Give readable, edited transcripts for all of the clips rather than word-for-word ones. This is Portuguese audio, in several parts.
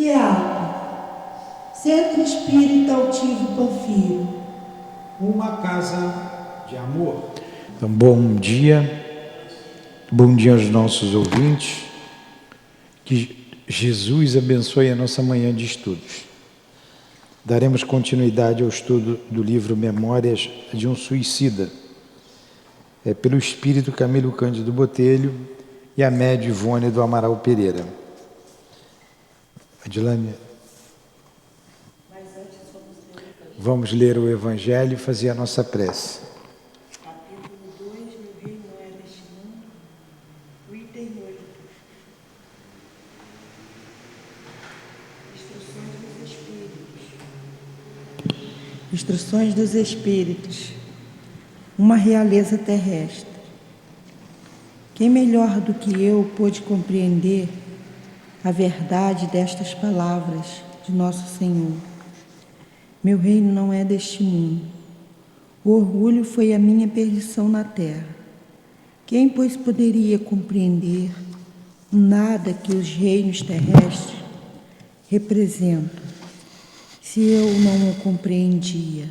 que há? Centro Espírita Altivo Panfiro. Uma casa de amor. Então, bom dia aos nossos ouvintes, que Jesus abençoe a nossa manhã de estudos. Daremos continuidade ao estudo do livro Memórias de um Suicida, pelo espírito Camilo Cândido Botelho e a médium Ivone do Amaral Pereira. Adilane, vamos ler o Evangelho e fazer a nossa prece. Capítulo 2, meu reino não é deste mundo, o item 8. Instruções dos Espíritos. Instruções dos Espíritos. Uma realeza terrestre. Quem melhor do que eu pôde compreender a verdade destas palavras de Nosso Senhor? Meu reino não é deste mundo. O orgulho foi a minha perdição na terra. Quem, pois, poderia compreender o nada que os reinos terrestres representam, se eu não o compreendia?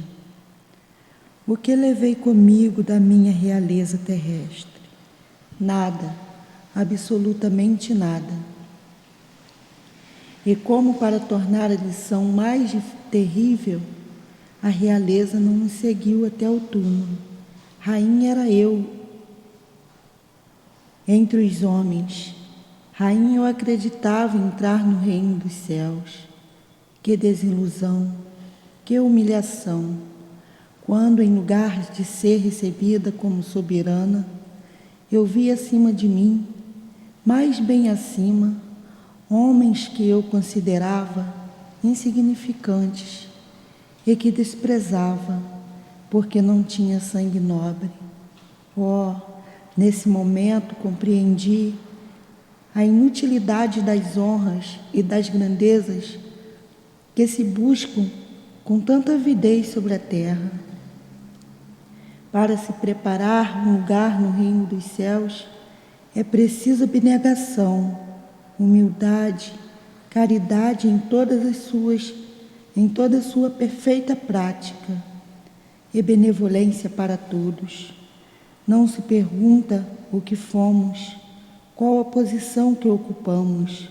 O que levei comigo da minha realeza terrestre? Nada, absolutamente nada. E como para tornar a lição mais terrível, a realeza não me seguiu até o túmulo. Rainha era eu entre os homens. Rainha eu acreditava entrar no reino dos céus. Que desilusão, que humilhação, quando em lugar de ser recebida como soberana, eu vi acima de mim, mais bem acima, homens que eu considerava insignificantes e que desprezava, porque não tinha sangue nobre. Oh, nesse momento compreendi a inutilidade das honras e das grandezas que se buscam com tanta avidez sobre a terra. Para se preparar um lugar no reino dos céus, é preciso abnegação, humildade, caridade em toda a sua perfeita prática e benevolência para todos. Não se pergunta o que fomos, qual a posição que ocupamos,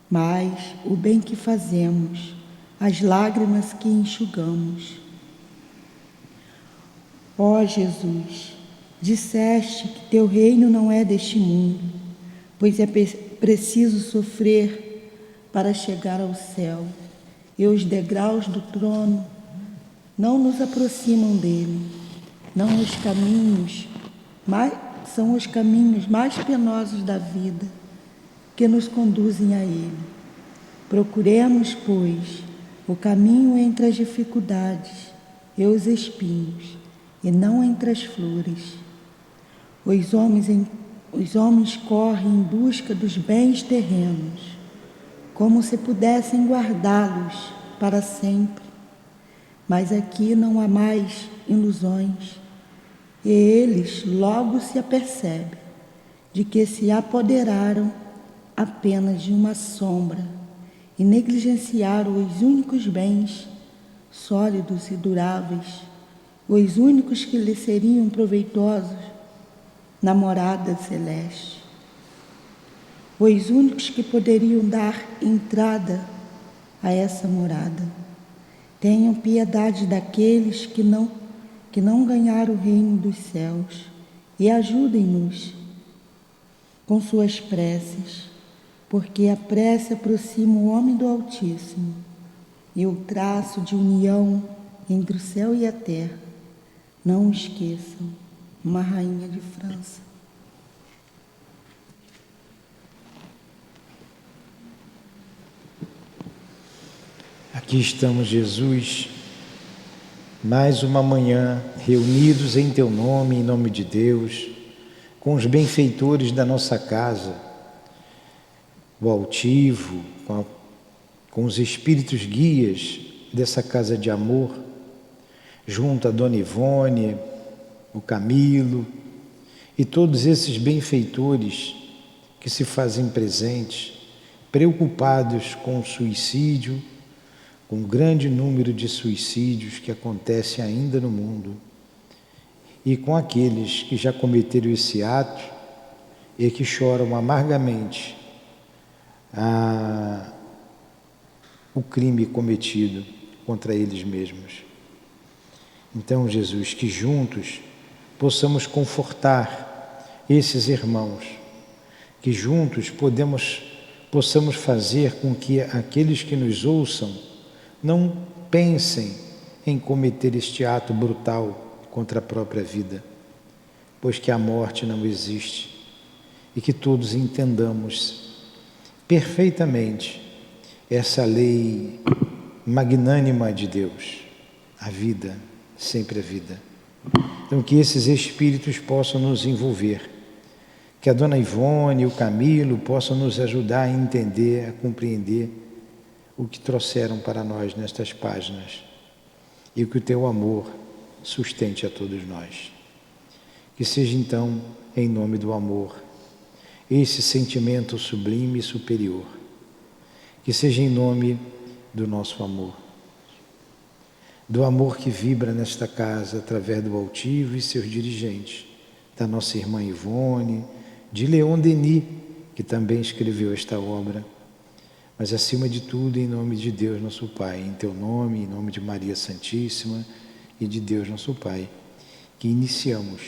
mas o bem que fazemos, as lágrimas que enxugamos. Ó Jesus, disseste que teu reino não é deste mundo, pois é preciso sofrer para chegar ao céu, e os degraus do trono não nos aproximam dele, são os caminhos mais penosos da vida que nos conduzem a ele. Procuremos, pois, o caminho entre as dificuldades e os espinhos, e não entre as flores. Os homens correm em busca dos bens terrenos, como se pudessem guardá-los para sempre. Mas aqui não há mais ilusões, e eles logo se apercebem de que se apoderaram apenas de uma sombra e negligenciaram os únicos bens sólidos e duráveis, os únicos que lhes seriam proveitosos na morada celeste, os únicos que poderiam dar entrada a essa morada. Tenham piedade daqueles que não ganharam o reino dos céus e ajudem-nos com suas preces, porque a prece aproxima o homem do Altíssimo e o traço de união entre o céu e a terra. Não esqueçam, uma rainha de França. Aqui estamos, Jesus, mais uma manhã, reunidos em Teu nome, em nome de Deus, com os benfeitores da nossa casa, o altivo, com os espíritos guias dessa casa de amor, junto a Dona Ivone, o Camilo e todos esses benfeitores que se fazem presentes, preocupados com o suicídio, com o grande número de suicídios que acontecem ainda no mundo, e com aqueles que já cometeram esse ato e que choram amargamente o crime cometido contra eles mesmos. Então, Jesus, que juntos possamos confortar esses irmãos, que juntos possamos fazer com que aqueles que nos ouçam não pensem em cometer este ato brutal contra a própria vida, pois que a morte não existe, e que todos entendamos perfeitamente essa lei magnânima de Deus, a vida, sempre a vida. Então, que esses espíritos possam nos envolver, que a Dona Ivone e o Camilo possam nos ajudar a entender, a compreender o que trouxeram para nós nestas páginas, e que o teu amor sustente a todos nós. Que seja então, em nome do amor, esse sentimento sublime e superior, que seja em nome do nosso amor, do amor que vibra nesta casa através do altivo e seus dirigentes, da nossa irmã Ivone, de Leon Denis, que também escreveu esta obra, mas acima de tudo em nome de Deus nosso Pai, em teu nome, em nome de Maria Santíssima e de Deus nosso Pai, que iniciamos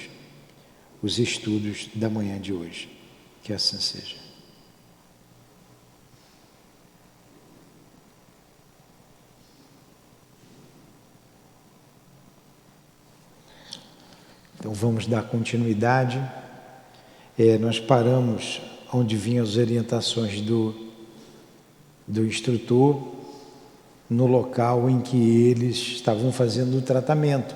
os estudos da manhã de hoje. Que assim seja. Então vamos dar continuidade. Nós paramos onde vinham as orientações do instrutor, no local em que eles estavam fazendo o tratamento.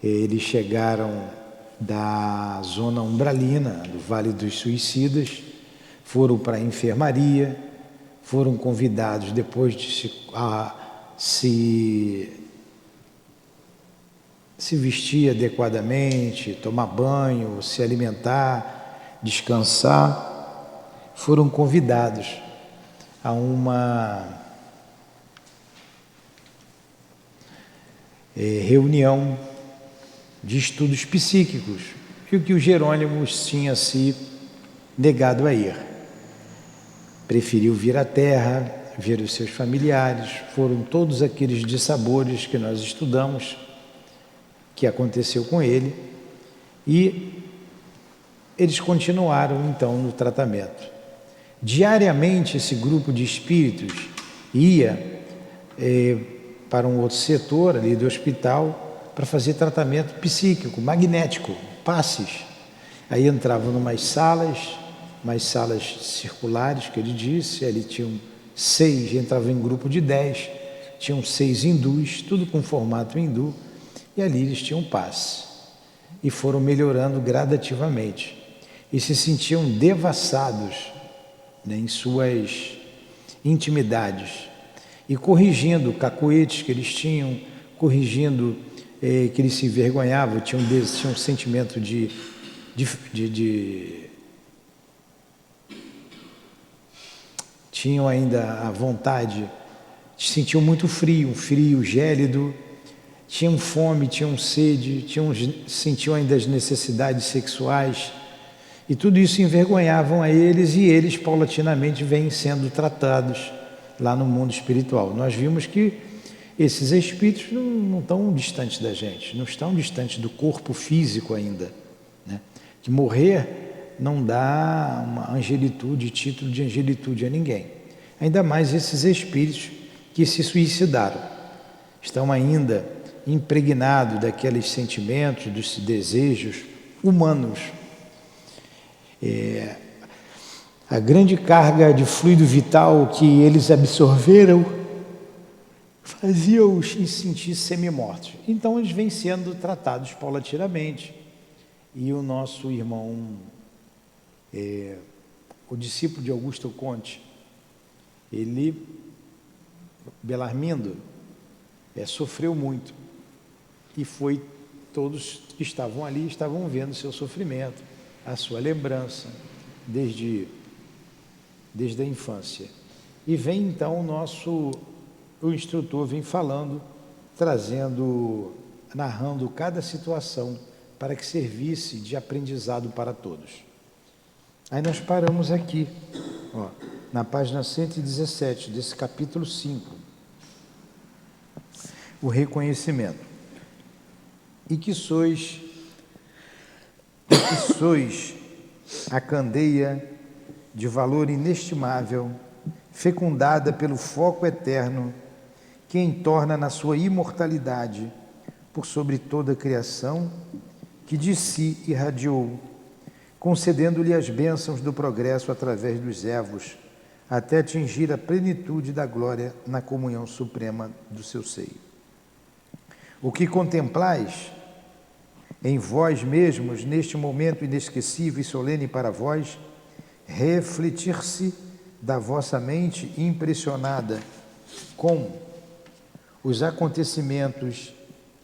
Eles chegaram da zona umbralina, do Vale dos Suicidas, foram para a enfermaria, foram convidados depois de se vestir adequadamente, tomar banho, se alimentar, descansar, foram convidados a uma reunião de estudos psíquicos, e o que o Jerônimos tinha se negado a ir. Preferiu vir à Terra, ver os seus familiares. Foram todos aqueles dissabores que nós estudamos, que aconteceu com ele, e eles continuaram então no tratamento. Diariamente esse grupo de espíritos ia para um outro setor ali do hospital para fazer tratamento psíquico, magnético, passes. Aí entravam umas salas circulares, que ele disse, ali tinham 6, entravam em grupo de 10, tinham 6 hindus, tudo com formato hindu, e ali eles tinham passe. E foram melhorando gradativamente. E se sentiam devassados, né, em suas intimidades, e corrigindo cacoetes que eles tinham, corrigindo que eles se envergonhavam, tinham um sentimento tinham ainda a vontade, sentiam muito frio, um frio gélido, tinham fome, tinham sede, sentiam ainda as necessidades sexuais, e tudo isso envergonhavam a eles, e eles paulatinamente vêm sendo tratados lá no mundo espiritual. Nós vimos que esses espíritos não estão distantes da gente, não estão distantes do corpo físico ainda, né? Que morrer não dá uma angelitude, título de angelitude a ninguém. Ainda mais esses espíritos que se suicidaram. Estão ainda impregnados daqueles sentimentos, dos desejos humanos. A grande carga de fluido vital que eles absorveram fazia-os se sentir semi-mortos. Então eles vêm sendo tratados paulatinamente. E o nosso irmão, o discípulo de Augusto Conte, Belarmindo, sofreu muito. E todos que estavam ali estavam vendo seu sofrimento, a sua lembrança, desde desde a infância. E vem então o instrutor vem falando, narrando cada situação para que servisse de aprendizado para todos. Aí nós paramos aqui, na página 117 desse capítulo 5, o reconhecimento. E que sois a candeia de valor inestimável, fecundada pelo foco eterno, que entorna na sua imortalidade por sobre toda a criação, que de si irradiou, concedendo-lhe as bênçãos do progresso através dos evos, até atingir a plenitude da glória na comunhão suprema do seu seio. O que contemplais em vós mesmos, neste momento inesquecível e solene para vós, refletir-se da vossa mente impressionada com os acontecimentos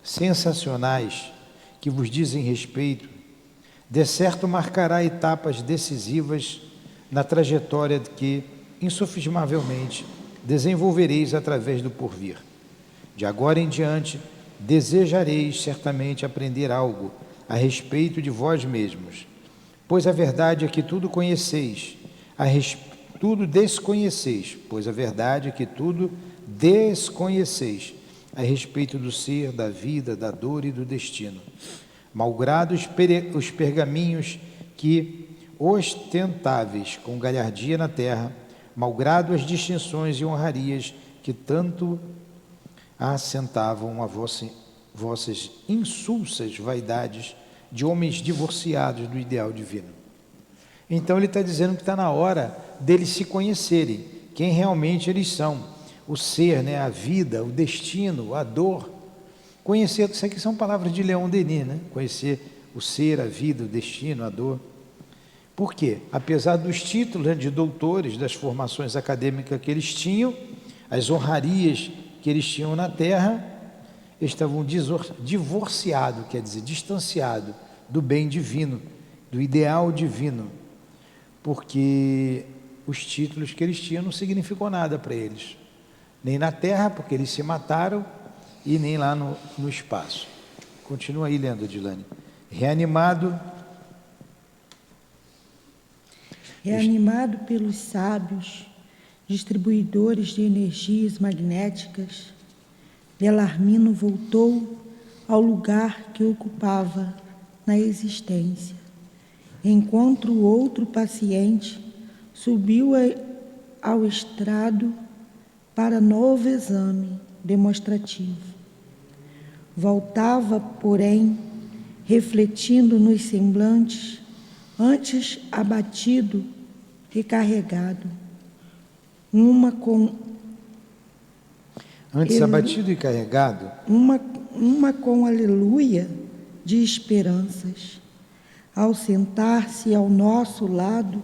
sensacionais que vos dizem respeito, de certo marcará etapas decisivas na trajetória que, insofismavelmente, desenvolvereis através do porvir. De agora em diante, desejareis certamente aprender algo a respeito de vós mesmos, pois a verdade é que tudo conheceis, tudo desconheceis, pois a verdade é que tudo desconheceis a respeito do ser, da vida, da dor e do destino. Malgrado os pergaminhos que, ostentáveis com galhardia na terra, malgrado as distinções e honrarias que tanto assentavam a vossas insulsas vaidades de homens divorciados do ideal divino. Então ele está dizendo que está na hora deles se conhecerem, quem realmente eles são, o ser, né, a vida, o destino, a dor. Conhecer, isso aqui são palavras de Leon Denis, né? Conhecer o ser, a vida, o destino, a dor. Por quê? Apesar dos títulos, né, de doutores, das formações acadêmicas que eles tinham, as honrarias que eles tinham na terra, estavam divorciados, quer dizer, distanciados do bem divino, do ideal divino, porque os títulos que eles tinham não significou nada para eles, nem na terra, porque eles se mataram, e nem lá no espaço. Continua aí lendo, Dilane. Reanimado pelos sábios, distribuidores de energias magnéticas, Belarmino voltou ao lugar que ocupava na existência, enquanto o outro paciente subiu ao estrado para novo exame demonstrativo. Voltava, porém, refletindo nos semblantes, antes abatido e carregado, abatido e carregado, uma com aleluia de esperanças. Ao sentar-se ao nosso lado,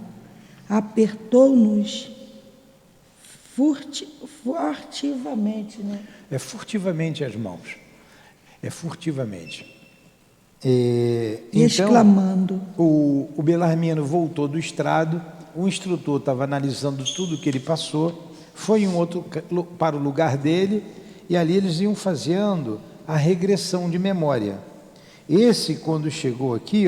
apertou-nos furtivamente, né? É furtivamente as mãos, é furtivamente. Exclamando. Então, o Belarmino voltou do estrado, o instrutor estava analisando tudo que ele passou, foi para o lugar dele, e ali eles iam fazendo a regressão de memória. Esse, quando chegou aqui,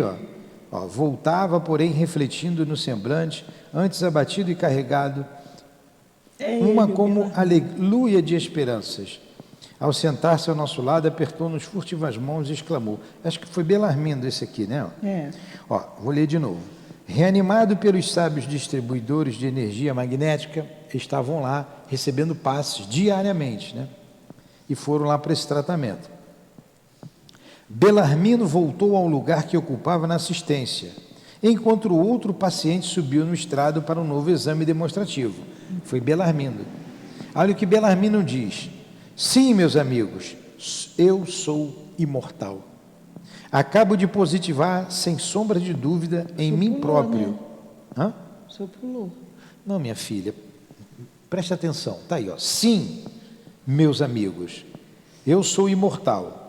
voltava, porém, refletindo no semblante, antes abatido e carregado, como aleluia de esperanças. Ao sentar-se ao nosso lado, apertou-nos furtivas mãos e exclamou. Acho que foi Belarmino esse aqui, né? Vou ler de novo. Reanimado pelos sábios distribuidores de energia magnética, estavam lá recebendo passes diariamente, né? E foram lá para esse tratamento. Belarmino voltou ao lugar que ocupava na assistência, enquanto o outro paciente subiu no estrado para um novo exame demonstrativo. Foi Belarmino. Olha o que Belarmino diz. Sim, meus amigos, eu sou imortal. Acabo de positivar, sem sombra de dúvida, em mim próprio. Né? O senhor pulou. Não, minha filha, preste atenção. Está aí, Sim, meus amigos, eu sou imortal.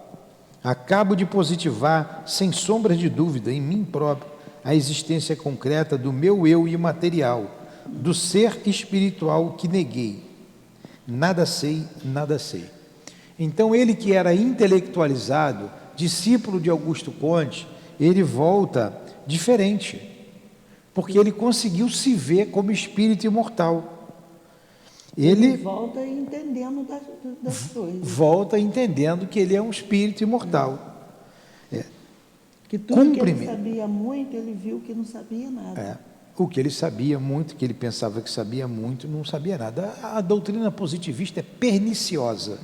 Acabo de positivar, sem sombra de dúvida, em mim próprio, a existência concreta do meu eu imaterial, do ser espiritual que neguei. Nada sei, nada sei. Então ele que era intelectualizado, discípulo de Augusto Conte, ele volta diferente, porque ele conseguiu se ver como espírito imortal. Ele volta entendendo das coisas. Volta entendendo que ele é um espírito imortal. Que tudo que ele sabia muito, ele viu que não sabia nada. O que ele sabia muito, que ele pensava que sabia muito, não sabia nada. A doutrina positivista é perniciosa.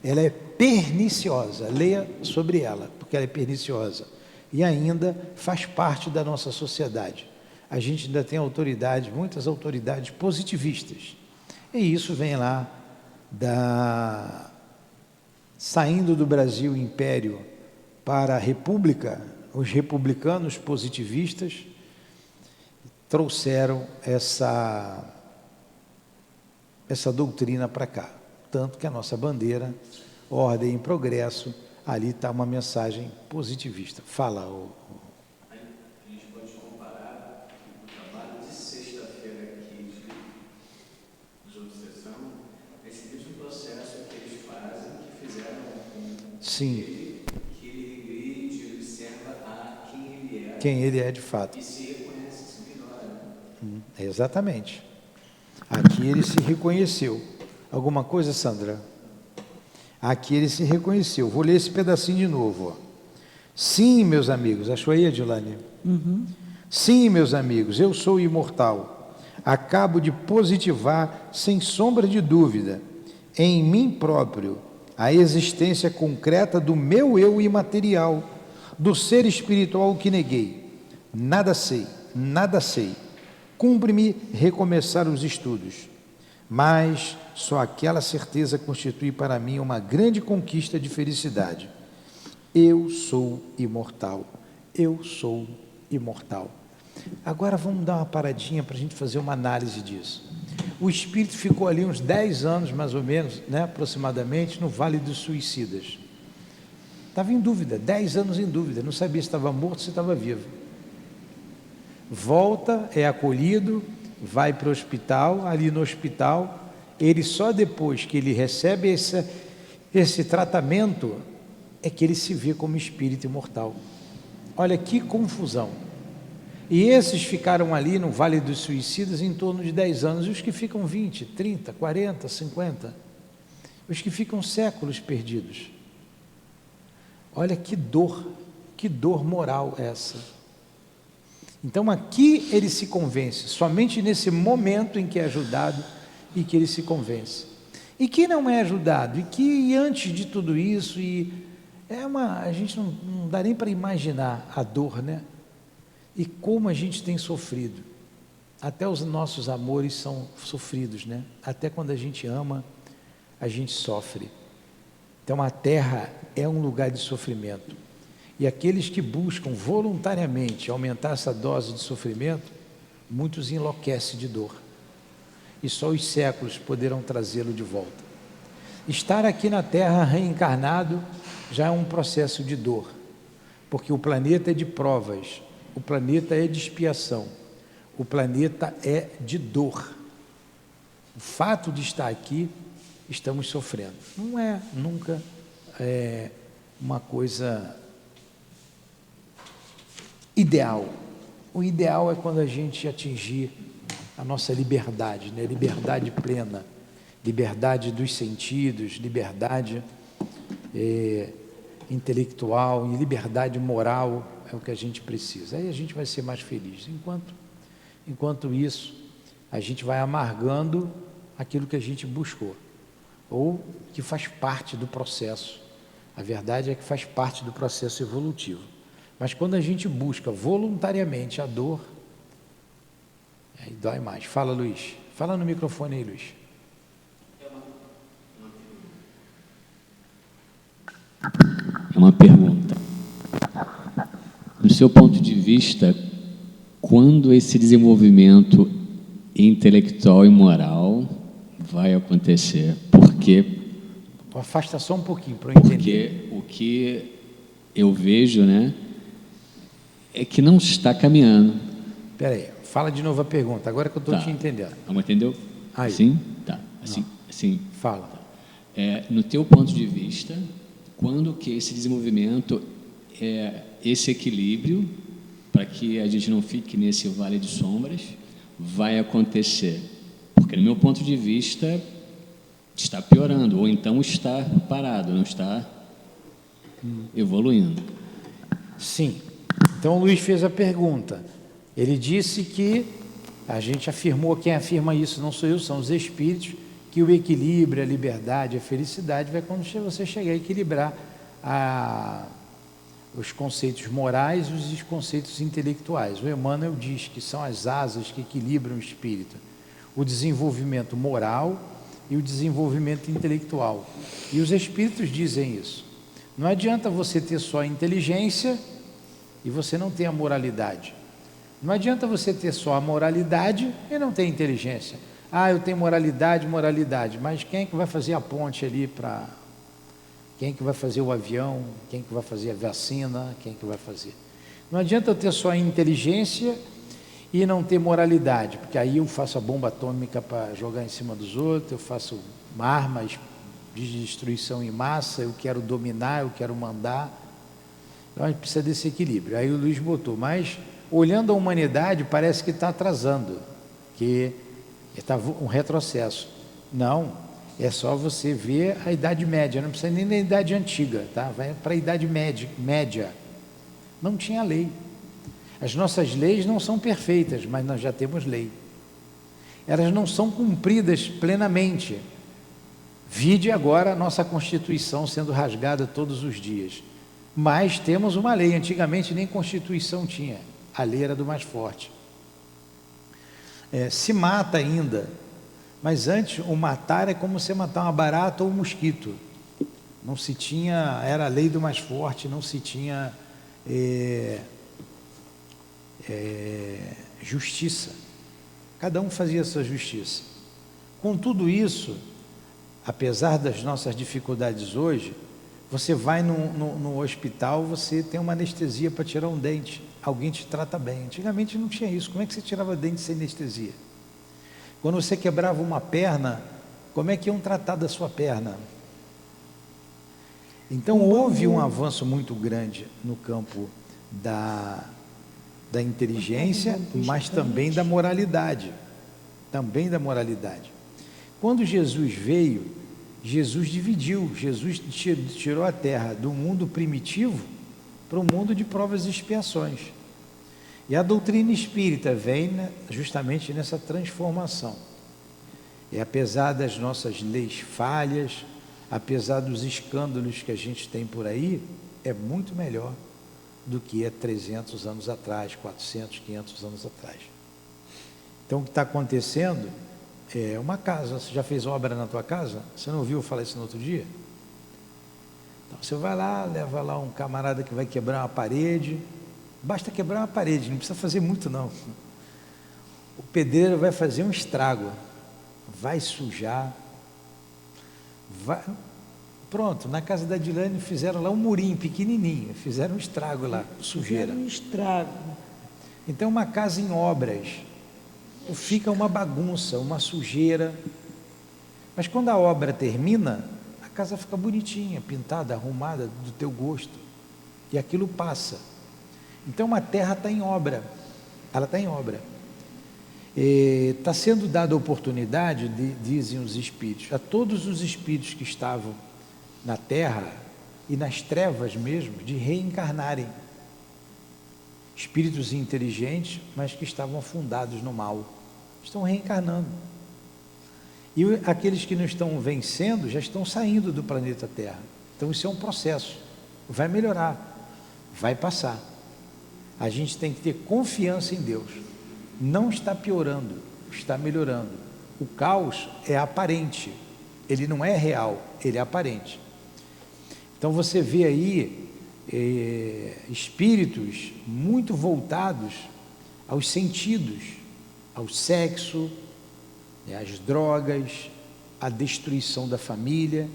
Ela é perniciosa. Leia sobre ela, porque ela é perniciosa. E ainda faz parte da nossa sociedade. A gente ainda tem autoridades, muitas autoridades positivistas. E isso vem lá saindo do Brasil Império para a República, os republicanos positivistas trouxeram essa doutrina para cá. Tanto que a nossa bandeira, ordem e progresso, ali está uma mensagem positivista. Fala, A gente pode comparar o trabalho de sexta-feira aqui de obsessão, esse mesmo processo que eles fazem, que fizeram com sim, ele, que ele regride, ele observa a quem ele é de fato. E se reconhece, se melhora. Exatamente. Aqui ele se reconheceu. Alguma coisa, Sandra? Aqui ele se reconheceu. Vou ler esse pedacinho de novo. Ó. Sim, meus amigos. Achou aí, Adilane? Sim, meus amigos, eu sou imortal. Acabo de positivar, sem sombra de dúvida, em mim próprio, a existência concreta do meu eu imaterial, do ser espiritual que neguei. Nada sei, nada sei. Cumpre-me recomeçar os estudos. Mas só aquela certeza constitui para mim uma grande conquista de felicidade. Eu sou imortal. Eu sou imortal. Agora vamos dar uma paradinha para a gente fazer uma análise disso. O espírito ficou ali uns 10 anos, mais ou menos, né, aproximadamente, no Vale dos Suicidas. Estava em dúvida, 10 anos em dúvida, não sabia se estava morto ou se estava vivo. Volta, é acolhido, vai para o hospital, ali no hospital, ele só depois que ele recebe esse tratamento, é que ele se vê como espírito imortal. Olha que confusão. E esses ficaram ali no Vale dos Suicidas em torno de 10 anos, e os que ficam 20, 30, 40, 50, os que ficam séculos perdidos. Olha que dor moral essa. Então aqui ele se convence, somente nesse momento em que é ajudado e que ele se convence. E que não é ajudado, e que antes de tudo isso, a gente não dá nem para imaginar a dor, né? E como a gente tem sofrido. Até os nossos amores são sofridos, né? Até quando a gente ama, a gente sofre. Então a terra é um lugar de sofrimento. E aqueles que buscam voluntariamente aumentar essa dose de sofrimento, muitos enlouquecem de dor. E só os séculos poderão trazê-lo de volta. Estar aqui na Terra reencarnado já é um processo de dor, porque o planeta é de provas, o planeta é de expiação, o planeta é de dor. O fato de estar aqui, estamos sofrendo. Não é nunca uma coisa ideal. O ideal é quando a gente atingir a nossa liberdade, né? Liberdade plena, liberdade dos sentidos, liberdade intelectual e liberdade moral é o que a gente precisa. Aí a gente vai ser mais feliz. Enquanto isso, a gente vai amargando aquilo que a gente buscou, ou que faz parte do processo. A verdade é que faz parte do processo evolutivo. Mas quando a gente busca voluntariamente a dor, aí dói mais. Fala, Luiz. Fala no microfone aí, Luiz. É uma pergunta. Do seu ponto de vista, quando esse desenvolvimento intelectual e moral vai acontecer? Porque afasta só um pouquinho para eu entender. Porque o que eu vejo, né, é que não está caminhando. Peraí, fala de novo a pergunta, agora que eu estou te entendendo. Não entendeu? Aí. Sim? Tá. Assim. Fala. No teu ponto de vista, quando que esse desenvolvimento, esse equilíbrio, para que a gente não fique nesse vale de sombras, vai acontecer? Porque, no meu ponto de vista, está piorando, ou então está parado, não está evoluindo. Sim. Então o Luiz fez a pergunta. Ele disse que a gente afirmou, quem afirma isso não sou eu, são os espíritos, que o equilíbrio, a liberdade, a felicidade vai quando você chegar a equilibrar os conceitos morais e os conceitos intelectuais. O Emmanuel diz que são as asas que equilibram o espírito, o desenvolvimento moral e o desenvolvimento intelectual. E os espíritos dizem isso. Não adianta você ter só a inteligência e você não ter a moralidade. Não adianta você ter só a moralidade e não ter inteligência. Eu tenho moralidade, mas quem é que vai fazer a ponte ali para... Quem é que vai fazer o avião? Quem é que vai fazer a vacina? Quem é que vai fazer? Não adianta eu ter só a inteligência e não ter moralidade, porque aí eu faço a bomba atômica para jogar em cima dos outros, eu faço armas de destruição em massa, eu quero dominar, eu quero mandar. Então a gente precisa desse equilíbrio. Aí o Luiz botou, mas olhando a humanidade parece que está atrasando, que está um retrocesso. Não, é só você ver a Idade Média, não precisa nem da Idade Antiga, tá? Vai para a Idade Média. Não tinha lei. As nossas leis não são perfeitas, mas nós já temos lei. Elas não são cumpridas plenamente. Vide agora a nossa Constituição sendo rasgada todos os dias. Mas temos uma lei. Antigamente nem Constituição tinha. A lei era do mais forte. Se mata ainda, mas antes o matar é como você matar uma barata ou um mosquito. Não se tinha, era a lei do mais forte, não se tinha justiça. Cada um fazia a sua justiça. Com tudo isso, apesar das nossas dificuldades hoje, você vai no hospital, você tem uma anestesia para tirar um dente, alguém te trata bem. Antigamente não tinha isso. Como é que você tirava dente sem anestesia? Quando você quebrava uma perna, como é que iam tratar da sua perna? Então houve um avanço muito grande no campo da inteligência, mas também da moralidade. Também da moralidade. Quando Jesus veio, Jesus dividiu, Jesus tirou a terra do mundo primitivo para o mundo de provas e expiações. E a doutrina espírita vem justamente nessa transformação. E apesar das nossas leis falhas, apesar dos escândalos que a gente tem por aí, é muito melhor do que há 300 anos atrás, 400, 500 anos atrás. Então o que está acontecendo é uma casa. Você já fez obra na tua casa? Você não ouviu falar isso no outro dia? Então você vai lá, leva lá um camarada que vai quebrar uma parede. Basta quebrar uma parede, não precisa fazer muito não. O pedreiro vai fazer um estrago, vai sujar, pronto, na casa da Dilane fizeram lá um murinho pequenininho, fizeram um estrago lá, sujeira. Fizeram um estrago. Então uma casa em obras, fica uma bagunça, uma sujeira, mas quando a obra termina, a casa fica bonitinha, pintada, arrumada, do teu gosto, e aquilo passa. Então a terra está em obra, ela está em obra. Está sendo dada a oportunidade, dizem os espíritos, a todos os espíritos que estavam na terra e nas trevas mesmo, de reencarnarem. Espíritos inteligentes, mas que estavam afundados no mal, estão reencarnando. E aqueles que não estão vencendo, já estão saindo do planeta Terra. Então isso é um processo, vai melhorar, vai passar. A gente tem que ter confiança em Deus. Não está piorando, está melhorando. O caos é aparente, ele não é real, ele é aparente. Então você vê aí espíritos muito voltados aos sentidos, ao sexo, às drogas, à destruição da família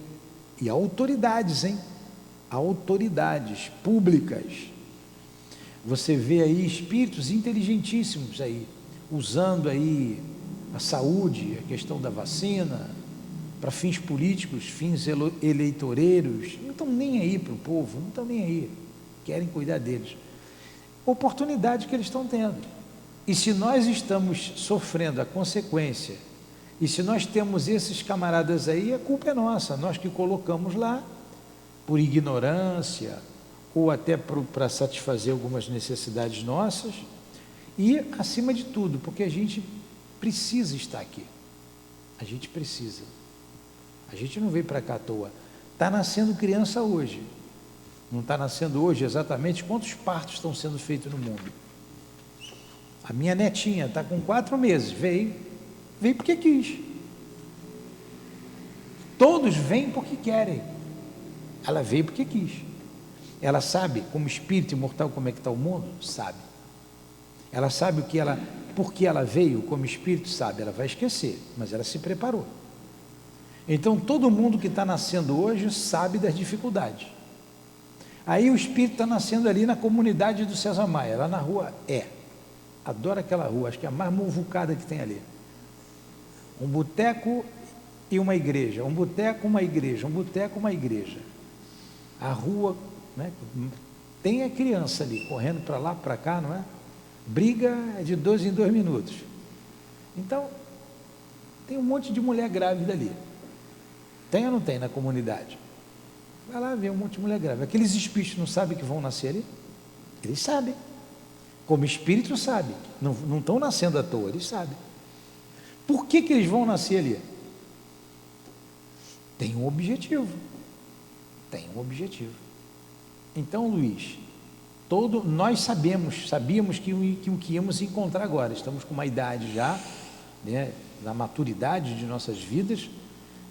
e a autoridades, autoridades públicas. Você vê aí espíritos inteligentíssimos aí, usando aí a saúde, a questão da vacina, para fins políticos, fins eleitoreiros, não estão nem aí para o povo, não estão nem aí, querem cuidar deles. Oportunidade que eles estão tendo. E se nós estamos sofrendo a consequência, e se nós temos esses camaradas aí, a culpa é nossa, nós que colocamos lá, por ignorância, ou até para satisfazer algumas necessidades nossas, e acima de tudo, porque a gente precisa estar aqui, a gente precisa, a gente não veio para cá à toa, está nascendo criança hoje, não está nascendo hoje exatamente quantos partos estão sendo feitos no mundo. A minha netinha está com 4 meses, veio porque quis. Todos vêm porque querem. Ela veio porque quis. Ela sabe, como espírito imortal, como é que está o mundo? Sabe. Ela sabe por que ela veio como espírito? Sabe. Ela vai esquecer, mas ela se preparou. Então todo mundo que está nascendo hoje sabe das dificuldades. Aí o espírito está nascendo ali na comunidade do César Maia, lá na rua adoro aquela rua, acho que é a mais muvucada que tem ali. Um boteco e uma igreja, um boteco, uma igreja, um boteco, uma igreja. A rua, né, tem a criança ali, correndo para lá, para cá, não é? Briga é de 2 em 2 minutos. Então, tem um monte de mulher grávida ali. Tem ou não tem na comunidade? Vai lá ver um monte de mulher grávida. Aqueles espíritos não sabem que vão nascer ali? Eles sabem. Como espírito sabe. Não estão nascendo à toa, eles sabem. Por que eles vão nascer ali? Tem um objetivo. Tem um objetivo. Então, Luiz, nós sabíamos que o que íamos encontrar agora. Estamos com uma idade já, né, na maturidade de nossas vidas,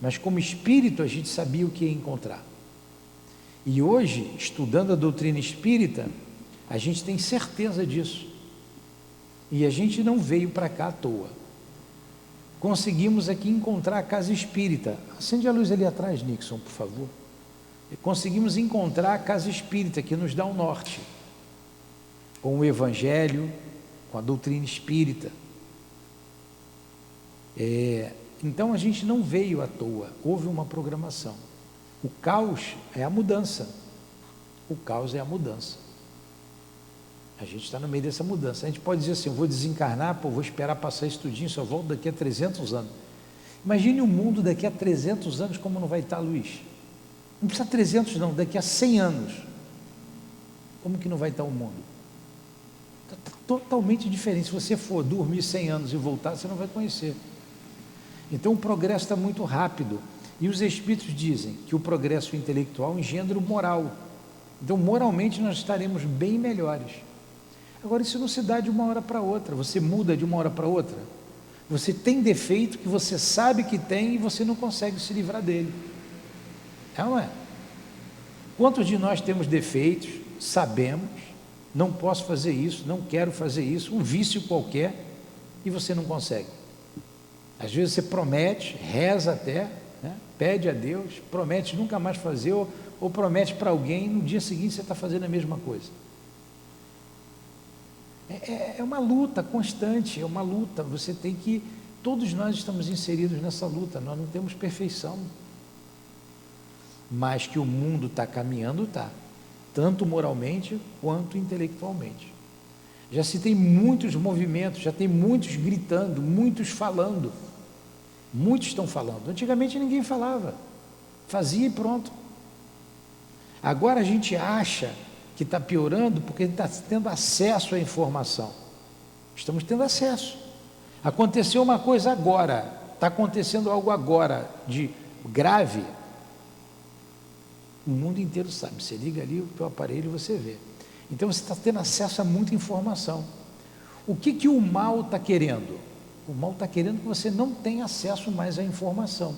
mas como espírito a gente sabia o que ia encontrar. E hoje, estudando a doutrina espírita, a gente tem certeza disso. E a gente não veio para cá à toa. Conseguimos aqui encontrar a casa espírita. Acende a luz ali atrás, Nixon, por favor. E conseguimos encontrar a casa espírita que nos dá o norte, com o evangelho, com a doutrina espírita. Então a gente não veio à toa, houve uma programação. O caos é a mudança. O caos é a mudança. A gente está no meio dessa mudança. A gente pode dizer assim, eu vou desencarnar, vou esperar passar isso tudinho, só volto daqui a 300 anos. Imagine o mundo daqui a 300 anos como não vai estar, Luiz. Não precisa 300 não, daqui a 100 anos. Como que não vai estar o mundo? Está totalmente diferente. Se você for dormir 100 anos e voltar, você não vai conhecer. Então o progresso está muito rápido. E os espíritos dizem que o progresso intelectual engendra o moral. Então moralmente nós estaremos bem melhores. Agora isso não se dá de uma hora para outra. Você muda de uma hora para outra. Você tem defeito que você sabe que tem e você não consegue se livrar dele. É ou não é? Quantos de nós temos defeitos, sabemos, não posso fazer isso, não quero fazer isso, um vício qualquer, e você não consegue. Às vezes você promete, reza até, né? Pede a Deus, promete nunca mais fazer, ou promete para alguém, e no dia seguinte você está fazendo a mesma coisa. É uma luta constante, é uma luta, você tem que, todos nós estamos inseridos nessa luta, nós não temos perfeição. Mas que o mundo está caminhando, está, tanto moralmente quanto intelectualmente. Já se tem muitos movimentos, já tem muitos gritando, muitos falando, muitos estão falando. Antigamente ninguém falava, fazia e pronto. Agora a gente acha que está piorando porque está tendo acesso à informação. Estamos tendo acesso. Aconteceu uma coisa agora, está acontecendo algo agora de grave. O mundo inteiro sabe, você liga ali o teu aparelho e você vê. Então você está tendo acesso a muita informação. O que o mal está querendo? O mal está querendo que você não tenha acesso mais à informação.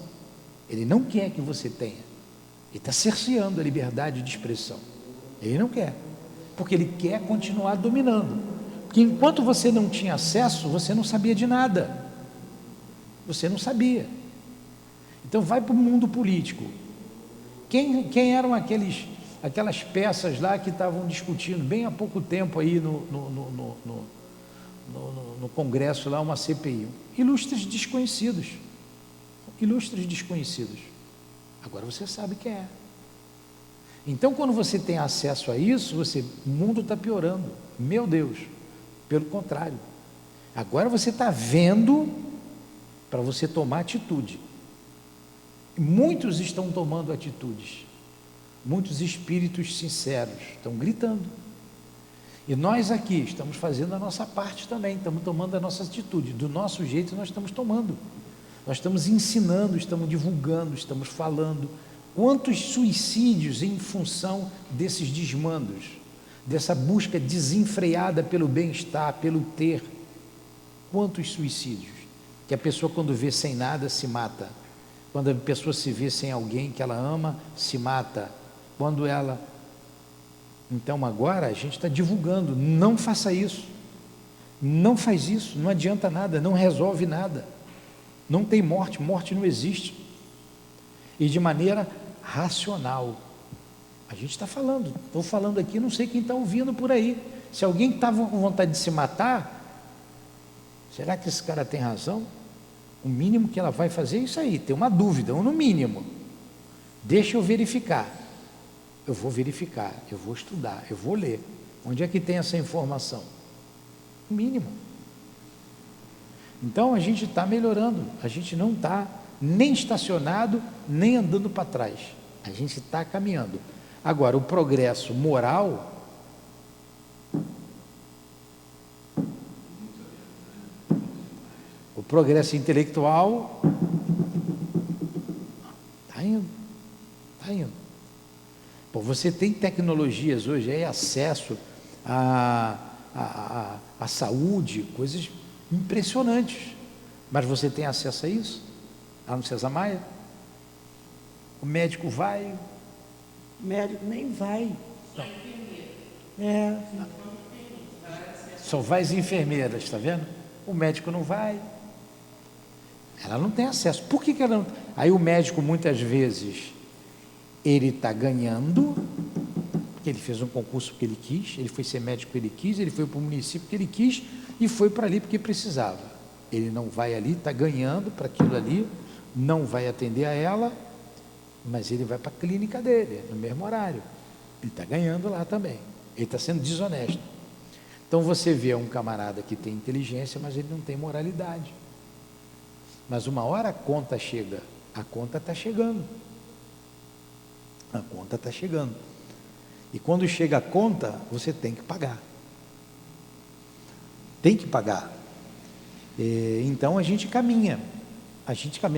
Ele não quer que você tenha. Ele está cerceando a liberdade de expressão. Ele não quer, porque ele quer continuar dominando. Porque enquanto você não tinha acesso, você não sabia de nada. Você não sabia. Então vai para o mundo político. Quem eram aqueles aquelas peças lá que estavam discutindo bem há pouco tempo aí no Congresso lá, uma CPI. Ilustres desconhecidos. Ilustres desconhecidos. Agora você sabe quem é. Então, quando você tem acesso a isso, o mundo está piorando. Meu Deus, pelo contrário. Agora você está vendo para você tomar atitude. Muitos estão tomando atitudes. Muitos espíritos sinceros estão gritando. E nós aqui estamos fazendo a nossa parte também, estamos tomando a nossa atitude. Do nosso jeito nós estamos tomando. Nós estamos ensinando, estamos divulgando, estamos falando. Quantos suicídios em função desses desmandos, dessa busca desenfreada pelo bem-estar, pelo ter. Quantos suicídios? Que a pessoa, quando vê sem nada, se mata. Quando a pessoa se vê sem alguém que ela ama, se mata. Quando ela... Então agora a gente está divulgando, não faça isso. Não faz isso, não adianta nada, não resolve nada. Não tem morte, morte não existe. E de maneira racional. A gente está falando, estou falando aqui, não sei quem está ouvindo por aí. Se alguém estava com vontade de se matar, será que esse cara tem razão? O mínimo que ela vai fazer é isso aí, ter uma dúvida, ou no mínimo. Deixa eu verificar. Eu vou verificar, eu vou estudar, eu vou ler. Onde é que tem essa informação? O mínimo. Então a gente está melhorando, a gente não está nem estacionado, nem andando para trás. A gente está caminhando. Agora, o progresso moral, o progresso intelectual, está indo, está indo. Pô, você tem tecnologias hoje, aí acesso à saúde, coisas impressionantes, mas você tem acesso a isso? Lá no César Maia? O médico vai? O médico nem vai. Só vai as enfermeiras, está vendo? O médico não vai. Ela não tem acesso. Por que ela não? Aí o médico, muitas vezes, ele está ganhando, porque ele fez um concurso porque ele quis, ele foi ser médico porque ele quis, ele foi para o município porque ele quis e foi para ali porque precisava. Ele não vai ali, está ganhando para aquilo ali, não vai atender a ela, mas ele vai para a clínica dele, no mesmo horário. Ele está ganhando lá também. Ele está sendo desonesto. Então você vê um camarada que tem inteligência, mas ele não tem moralidade. Mas uma hora a conta chega, a conta está chegando. A conta está chegando. E quando chega a conta, você tem que pagar. Tem que pagar. Então a gente caminha,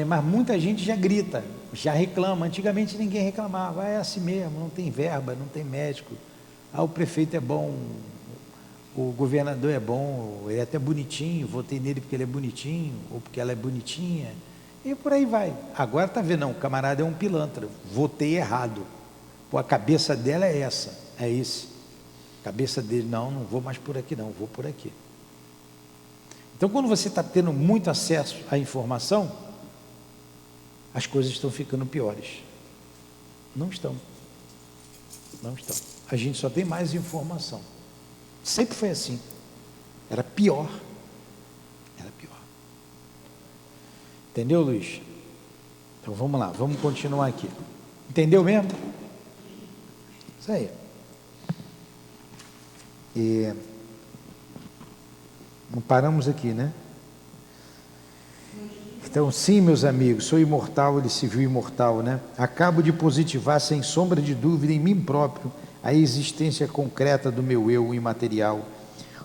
mas muita gente já grita, já reclama. Antigamente ninguém reclamava, é assim mesmo, não tem verba, não tem médico. O prefeito é bom, o governador é bom, ele é até bonitinho, votei nele porque ele é bonitinho, ou porque ela é bonitinha, e por aí vai. Agora está vendo, não, o camarada é um pilantra, votei errado. Pô, a cabeça dela é essa, é esse. A cabeça dele, não vou mais por aqui não, vou por aqui. Então, quando você está tendo muito acesso à informação, as coisas estão ficando piores. Não estão. Não estão. A gente só tem mais informação. Sempre foi assim. Era pior. Era pior. Entendeu, Luiz? Então, vamos lá. Vamos continuar aqui. Entendeu mesmo? Isso aí. Não paramos aqui, né? Então, sim, meus amigos, sou imortal, ele se viu imortal, né? Acabo de positivar, sem sombra de dúvida, em mim próprio, a existência concreta do meu eu imaterial,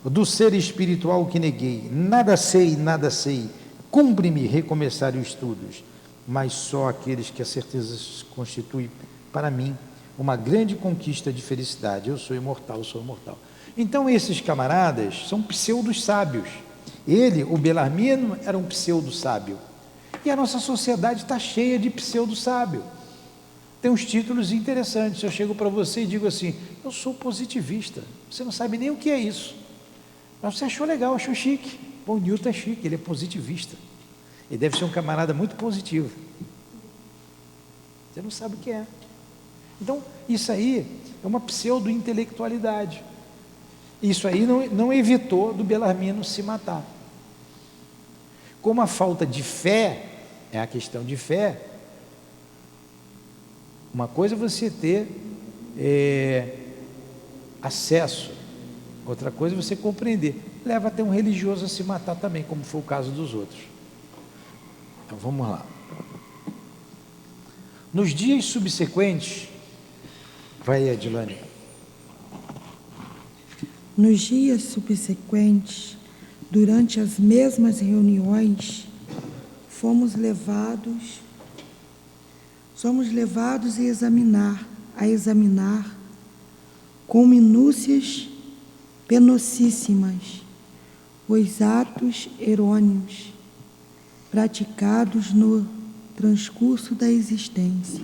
do ser espiritual que neguei. Nada sei, cumpre-me recomeçar os estudos, mas só aqueles que a certeza constitui, para mim, uma grande conquista de felicidade. Eu sou imortal, sou imortal. Então esses camaradas são pseudos sábios. Ele, o Bellarmino, era um pseudo sábio. E a nossa sociedade está cheia de pseudo sábio. Tem uns títulos interessantes. Eu chego para você e digo assim, eu sou positivista. Você não sabe nem o que é isso. Mas você achou legal, achou chique. Bom, o Newton é chique, ele é positivista. Ele deve ser um camarada muito positivo. Você não sabe o que é. Então, isso aí é uma pseudo-intelectualidade. Isso aí não evitou do Belarmino se matar. Como a falta de fé, é a questão de fé, uma coisa é você ter acesso, outra coisa é você compreender. Leva até um religioso a se matar também, como foi o caso dos outros. Então vamos lá. Nos dias subsequentes, vai, Edilane. Nos dias subsequentes, durante as mesmas reuniões, somos levados a examinar com minúcias penosíssimas os atos errôneos praticados no transcurso da existência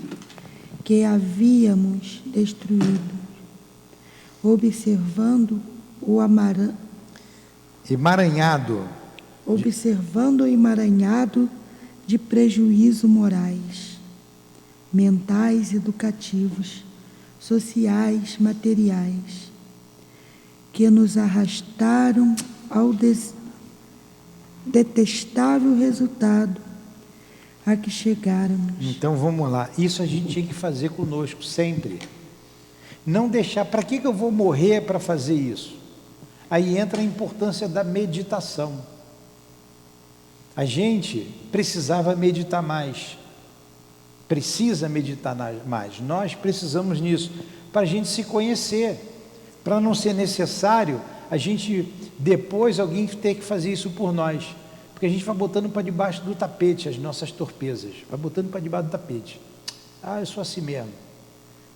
que havíamos destruído, observando o emaranhado de prejuízos morais, mentais, educativos, sociais, materiais, que nos arrastaram ao detestável resultado a que chegáramos. Então vamos lá, isso a gente tinha que fazer conosco sempre. Não deixar, para que eu vou morrer para fazer isso? Aí entra a importância da meditação. A gente precisava meditar mais, precisa meditar mais, nós precisamos nisso, para a gente se conhecer, para não ser necessário a gente, depois alguém ter que fazer isso por nós, porque a gente vai botando para debaixo do tapete as nossas torpezas, vai botando para debaixo do tapete. Eu sou assim mesmo,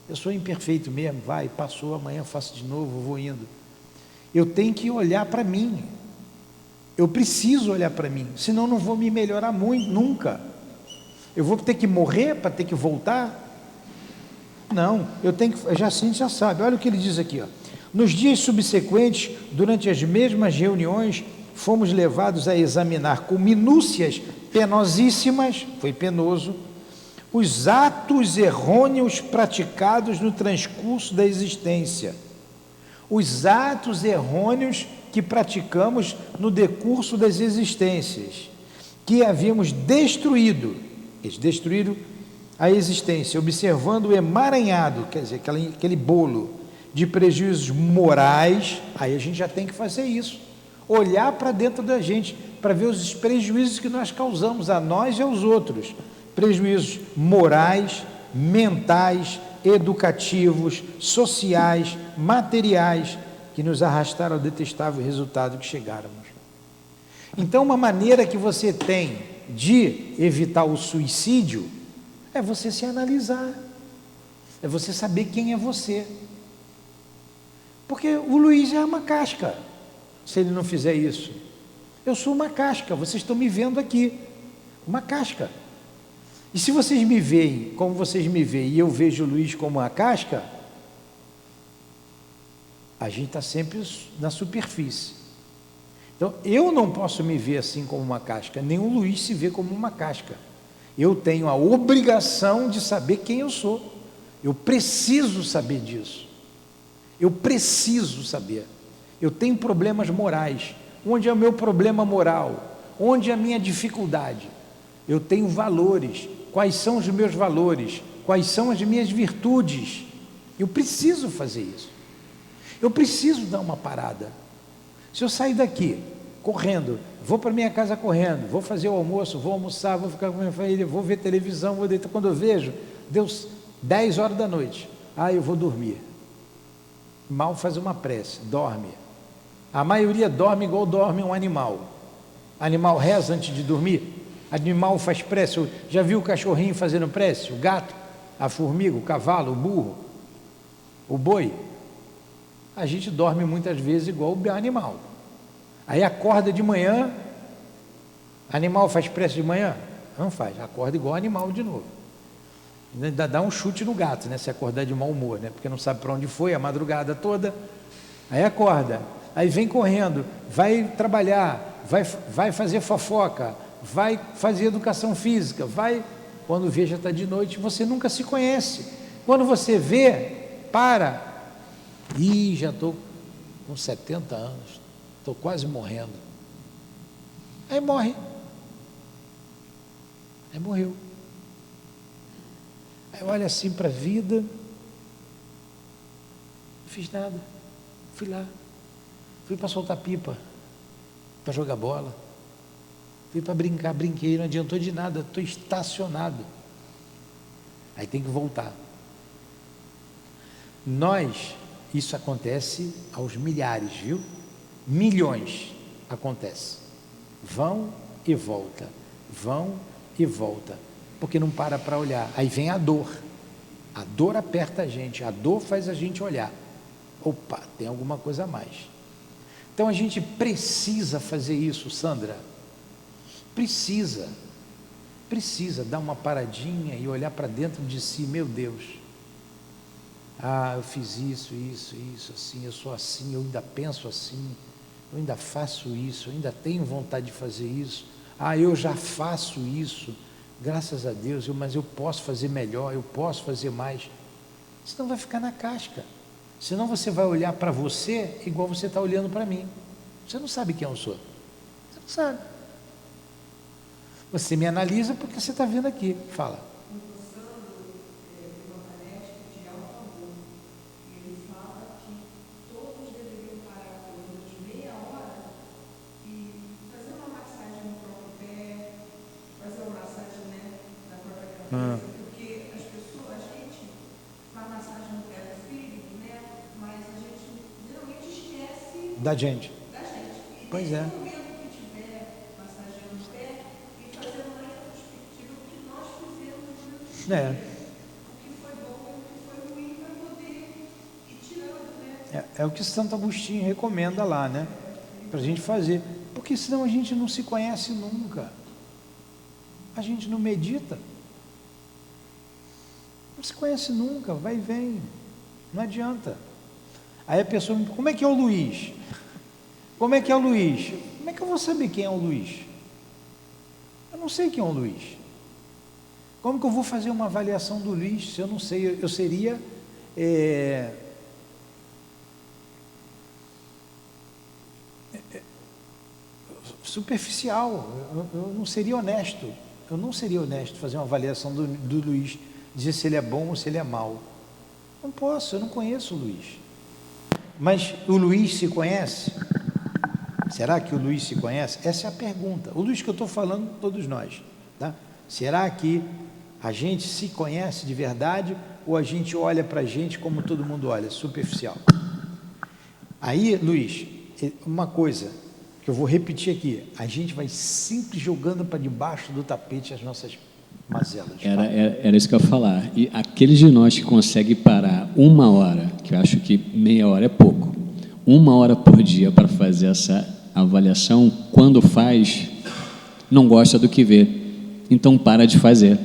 eu sou imperfeito mesmo, vai, passou, amanhã eu faço de novo, vou indo. Eu tenho que olhar para mim, eu preciso olhar para mim, senão não vou me melhorar muito, nunca. Eu vou ter que morrer para ter que voltar? Não, eu tenho que, a gente já sabe, olha o que ele diz aqui, ó. Nos dias subsequentes, durante as mesmas reuniões, fomos levados a examinar com minúcias penosíssimas, foi penoso, os atos errôneos praticados no transcurso da existência. Os atos errôneos que praticamos no decurso das existências, que havíamos destruído. Eles destruíram a existência, observando o emaranhado, quer dizer, aquele bolo de prejuízos morais. Aí a gente já tem que fazer isso, olhar para dentro da gente, para ver os prejuízos que nós causamos a nós e aos outros, prejuízos morais, mentais, educativos, sociais, materiais, que nos arrastaram ao detestável resultado que chegáramos. Então, uma maneira que você tem de evitar o suicídio é você se analisar, é você saber quem é você. Porque o Luiz é uma casca, se ele não fizer isso. Eu sou uma casca, vocês estão me vendo aqui, uma casca. E se vocês me veem como vocês me veem e eu vejo o Luiz como uma casca, a gente está sempre na superfície. Então, eu não posso me ver assim como uma casca, nem o Luiz se vê como uma casca. Eu tenho a obrigação de saber quem eu sou. Eu preciso saber disso. Eu preciso saber. Eu tenho problemas morais. Onde é o meu problema moral? Onde é a minha dificuldade? Eu tenho valores. Quais são os meus valores? Quais são as minhas virtudes? Eu preciso fazer isso. Eu preciso dar uma parada. Se eu sair daqui correndo, vou para minha casa correndo, vou fazer o almoço, vou almoçar, vou ficar com a minha família, vou ver televisão, vou deitar. Quando eu vejo, deu 10 horas da noite. Eu vou dormir. Mal faz uma prece, dorme. A maioria dorme igual dorme um animal. Animal reza antes de dormir. Animal faz prece. Já viu o cachorrinho fazendo prece? O gato, a formiga, o cavalo, o burro, o boi. A gente dorme muitas vezes igual o animal. Aí acorda de manhã. Animal faz prece de manhã? Não faz, acorda igual animal de novo. Ainda dá um chute no gato, né? Se acordar de mau humor, né? Porque não sabe para onde foi a madrugada toda. Aí acorda, aí vem correndo, vai trabalhar, vai fazer fofoca, vai fazer educação física, quando vê já está de noite. Você nunca se conhece, Quando você vê, para. Ih, já estou com 70 anos, estou quase morrendo. Aí morre. Aí morreu. Aí olha assim para a vida, não fiz nada, fui lá, fui para soltar pipa, para jogar bola, fui para brincar, brinquei, não adiantou de nada, estou estacionado. Aí tem que voltar. Isso acontece aos milhares, viu? Milhões acontece. Vão e volta, vão e volta, porque não para olhar. Aí vem a dor aperta a gente, a dor faz a gente olhar. Opa, tem alguma coisa a mais. Então a gente precisa fazer isso, Sandra. Precisa dar uma paradinha e olhar para dentro de si. Meu Deus, eu fiz isso, assim, eu sou assim, eu ainda penso assim, eu ainda faço isso, eu ainda tenho vontade de fazer isso, eu já faço isso, graças a Deus, mas eu posso fazer melhor, eu posso fazer mais. Senão vai ficar na casca, senão você vai olhar para você igual você está olhando para mim. Você não sabe quem eu sou, você não sabe. Você me analisa porque você está vendo aqui. Fala. Porque as pessoas, a gente faz massagem no pé do filho, né? Mas a gente geralmente esquece Da gente. E pois é. No momento que tiver massageando o pé e fazendo uma retrospectiva do que nós fizemos, o que foi bom e o que foi ruim, para poder ir tirando, né? É o que Santo Agostinho recomenda lá, né? Para a gente fazer. Porque senão a gente não se conhece nunca. A gente não medita. Não se conhece nunca, vai e vem, não adianta. Aí a pessoa me pergunta, como é que é o Luiz? Como é que é o Luiz? Como é que eu vou saber quem é o Luiz? Eu não sei quem é o Luiz. Como que eu vou fazer uma avaliação do Luiz se eu não sei? Eu seria superficial, eu não seria honesto. Eu não seria honesto fazer uma avaliação do Luiz, dizer se ele é bom ou se ele é mau. Não posso, eu não conheço o Luiz. Mas o Luiz se conhece? Será que o Luiz se conhece? Essa é a pergunta. O Luiz que eu estou falando, todos nós. Tá? Será que a gente se conhece de verdade ou a gente olha para a gente como todo mundo olha, superficial? Aí, Luiz, uma coisa que eu vou repetir aqui, a gente vai sempre jogando para debaixo do tapete as nossas mazelas. Era isso que eu ia falar. E aqueles de nós que conseguem parar 1 hora, que eu acho que meia hora é pouco, 1 hora por dia para fazer essa avaliação, quando faz, não gosta do que vê, então para de fazer.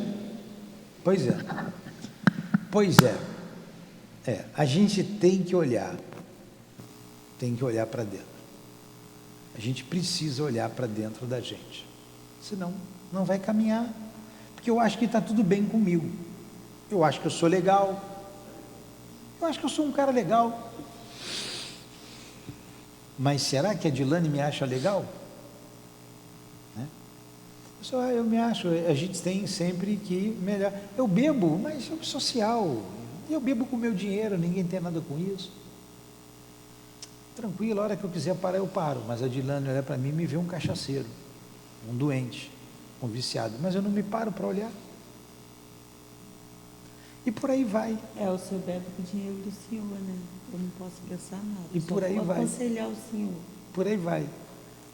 Pois é, a gente tem que olhar para dentro. A gente precisa olhar para dentro da gente, senão não vai caminhar, porque eu acho que está tudo bem comigo, eu acho que eu sou legal, eu acho que eu sou um cara legal, mas será que a Dilane me acha legal? Né? Eu me acho, a gente tem sempre que melhorar. Eu bebo, mas eu sou social, eu bebo com o meu dinheiro, ninguém tem nada com isso. Tranquilo, a hora que eu quiser parar, eu paro. Mas a Dilane olha para mim e me vê um cachaceiro, um doente, um viciado. Mas eu não me paro para olhar. E por aí vai. O senhor bebe com o dinheiro do senhor, né? Eu não posso pensar nada. E por aí vai. Aconselhar o senhor. Por aí vai.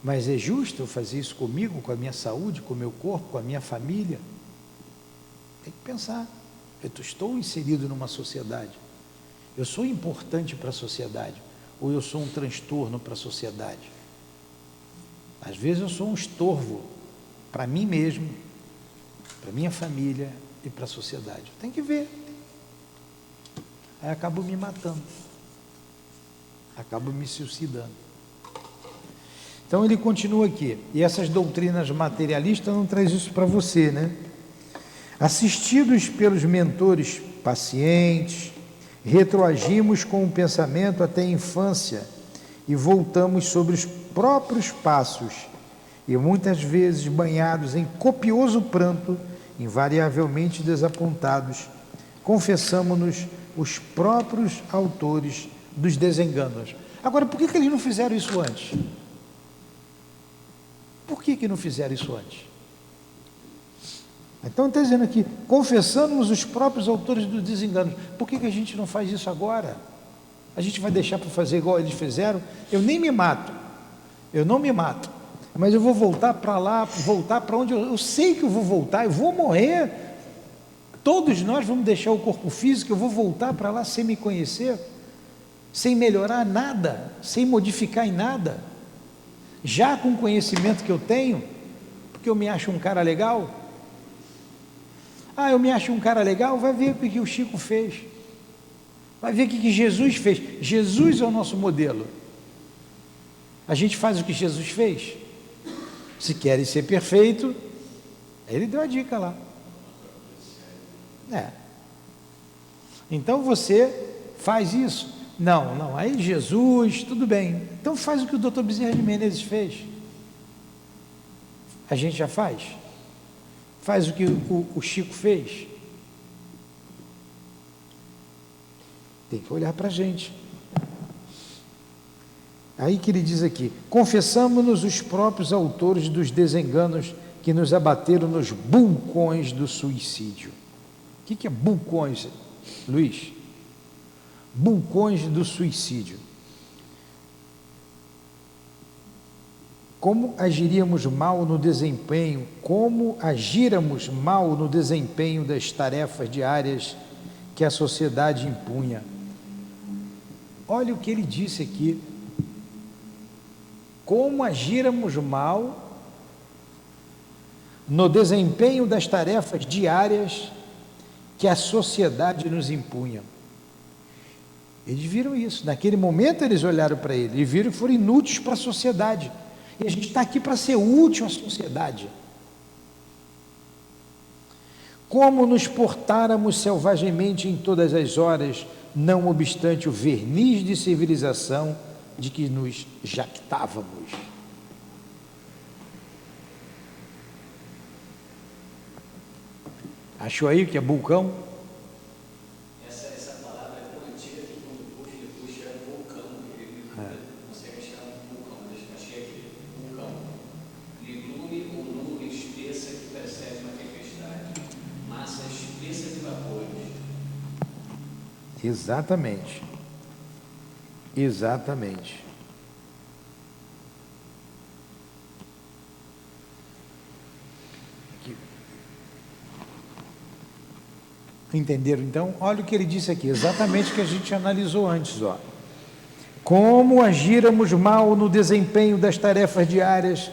Mas é justo eu fazer isso comigo, com a minha saúde, com o meu corpo, com a minha família? Tem que pensar. Eu estou inserido numa sociedade. Eu sou importante para a sociedade. Ou eu sou um transtorno para a sociedade? Às vezes eu sou um estorvo para mim mesmo, para minha família e para a sociedade. Tem que ver. Aí acabo me matando, acabo me suicidando. Então ele continua aqui, e essas doutrinas materialistas não trazem isso para você, né? Assistidos pelos mentores pacientes, retroagimos com o pensamento até a infância e voltamos sobre os próprios passos e muitas vezes banhados em copioso pranto, invariavelmente desapontados, confessamo-nos os próprios autores dos desenganos. Agora, por que eles não fizeram isso antes? Por que não fizeram isso antes? Então está dizendo aqui, confessamos os próprios autores dos desenganos. Por que a gente não faz isso agora? A gente vai deixar para fazer igual eles fizeram? Eu nem me mato, eu não me mato, mas eu vou voltar para lá, voltar para onde eu sei que eu vou voltar, eu vou morrer. Todos nós vamos deixar o corpo físico, eu vou voltar para lá sem me conhecer, sem melhorar nada, sem modificar em nada, já com o conhecimento que eu tenho, porque eu me acho um cara legal. Ah, eu me acho um cara legal, vai ver o que o Chico fez, vai ver o que Jesus fez. Jesus é o nosso modelo. A gente faz o que Jesus fez. Se querem ser perfeito, ele deu a dica lá. Então você faz isso? Não, aí Jesus, tudo bem. Então faz o que o Dr. Bezerra de Menezes fez. A gente já faz? Faz o que o Chico fez? Tem que olhar para a gente. Aí que ele diz aqui, confessamo-nos os próprios autores dos desenganos que nos abateram nos bulcões do suicídio. O que é bulcões, Luiz? Bulcões do suicídio. Como agiramos mal no desempenho, das tarefas diárias que a sociedade impunha. Olha o que ele disse aqui. Como agiramos mal no desempenho das tarefas diárias que a sociedade nos impunha. Eles viram isso, naquele momento eles olharam para ele e viram que foram inúteis para a sociedade, e a gente está aqui para ser útil à sociedade. Como nos portáramos selvagemmente em todas as horas, não obstante o verniz de civilização de que nos jactávamos. Achou aí o que é vulcão? Essa palavra é tão antiga que quando puxa é vulcão, ele não consegue achar um vulcão, achei aqui, vulcão. Negrume ou nuvem espessa que precede uma tempestade, massa espessa de vapores. Exatamente. Entenderam então? Olha o que ele disse aqui, exatamente o que a gente analisou antes, ó. Como agíramos mal no desempenho das tarefas diárias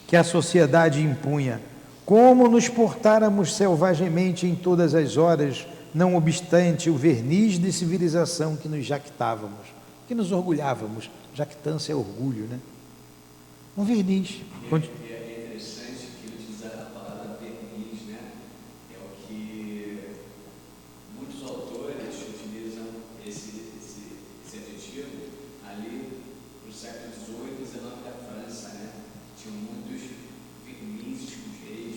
que a sociedade impunha, como nos portáramos selvagemmente em todas as horas, não obstante o verniz de civilização que nos jactávamos, que nos orgulhávamos. Jactância é orgulho, né? Um verniz. É interessante que ele utiliza a palavra verniz, né? É o que muitos autores utilizam esse adjetivo ali no século XVIII e XIX da França, né? Tinham muitos vernizes com reis,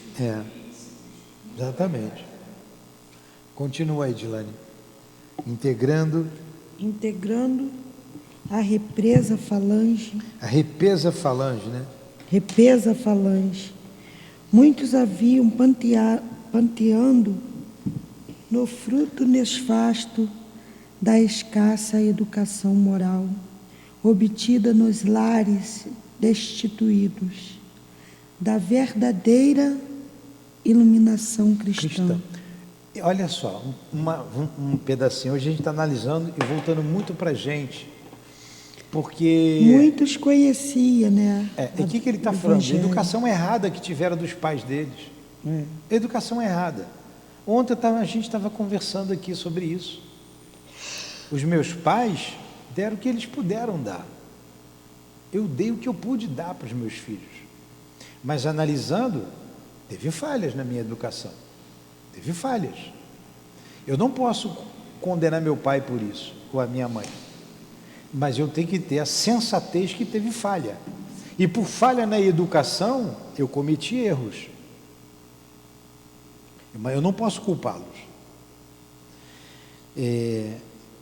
Exatamente. Continua aí, Dilane. Integrando a represa falange. A repesa falange, né? Repesa falange. Muitos haviam panteando no fruto nefasto da escassa educação moral, obtida nos lares destituídos da verdadeira iluminação cristã. Olha só, um pedacinho. Hoje a gente está analisando e voltando muito para a gente, porque... Muitos conheciam, né? O que ele está falando? A educação errada que tiveram dos pais deles. Educação errada. Ontem a gente estava conversando aqui sobre isso. Os meus pais deram o que eles puderam dar. Eu dei o que eu pude dar para os meus filhos. Mas analisando, teve falhas na minha educação. Teve falhas. Eu não posso condenar meu pai por isso, ou a minha mãe, mas eu tenho que ter a sensatez que teve falha. E por falha na educação, eu cometi erros. Mas eu não posso culpá-los.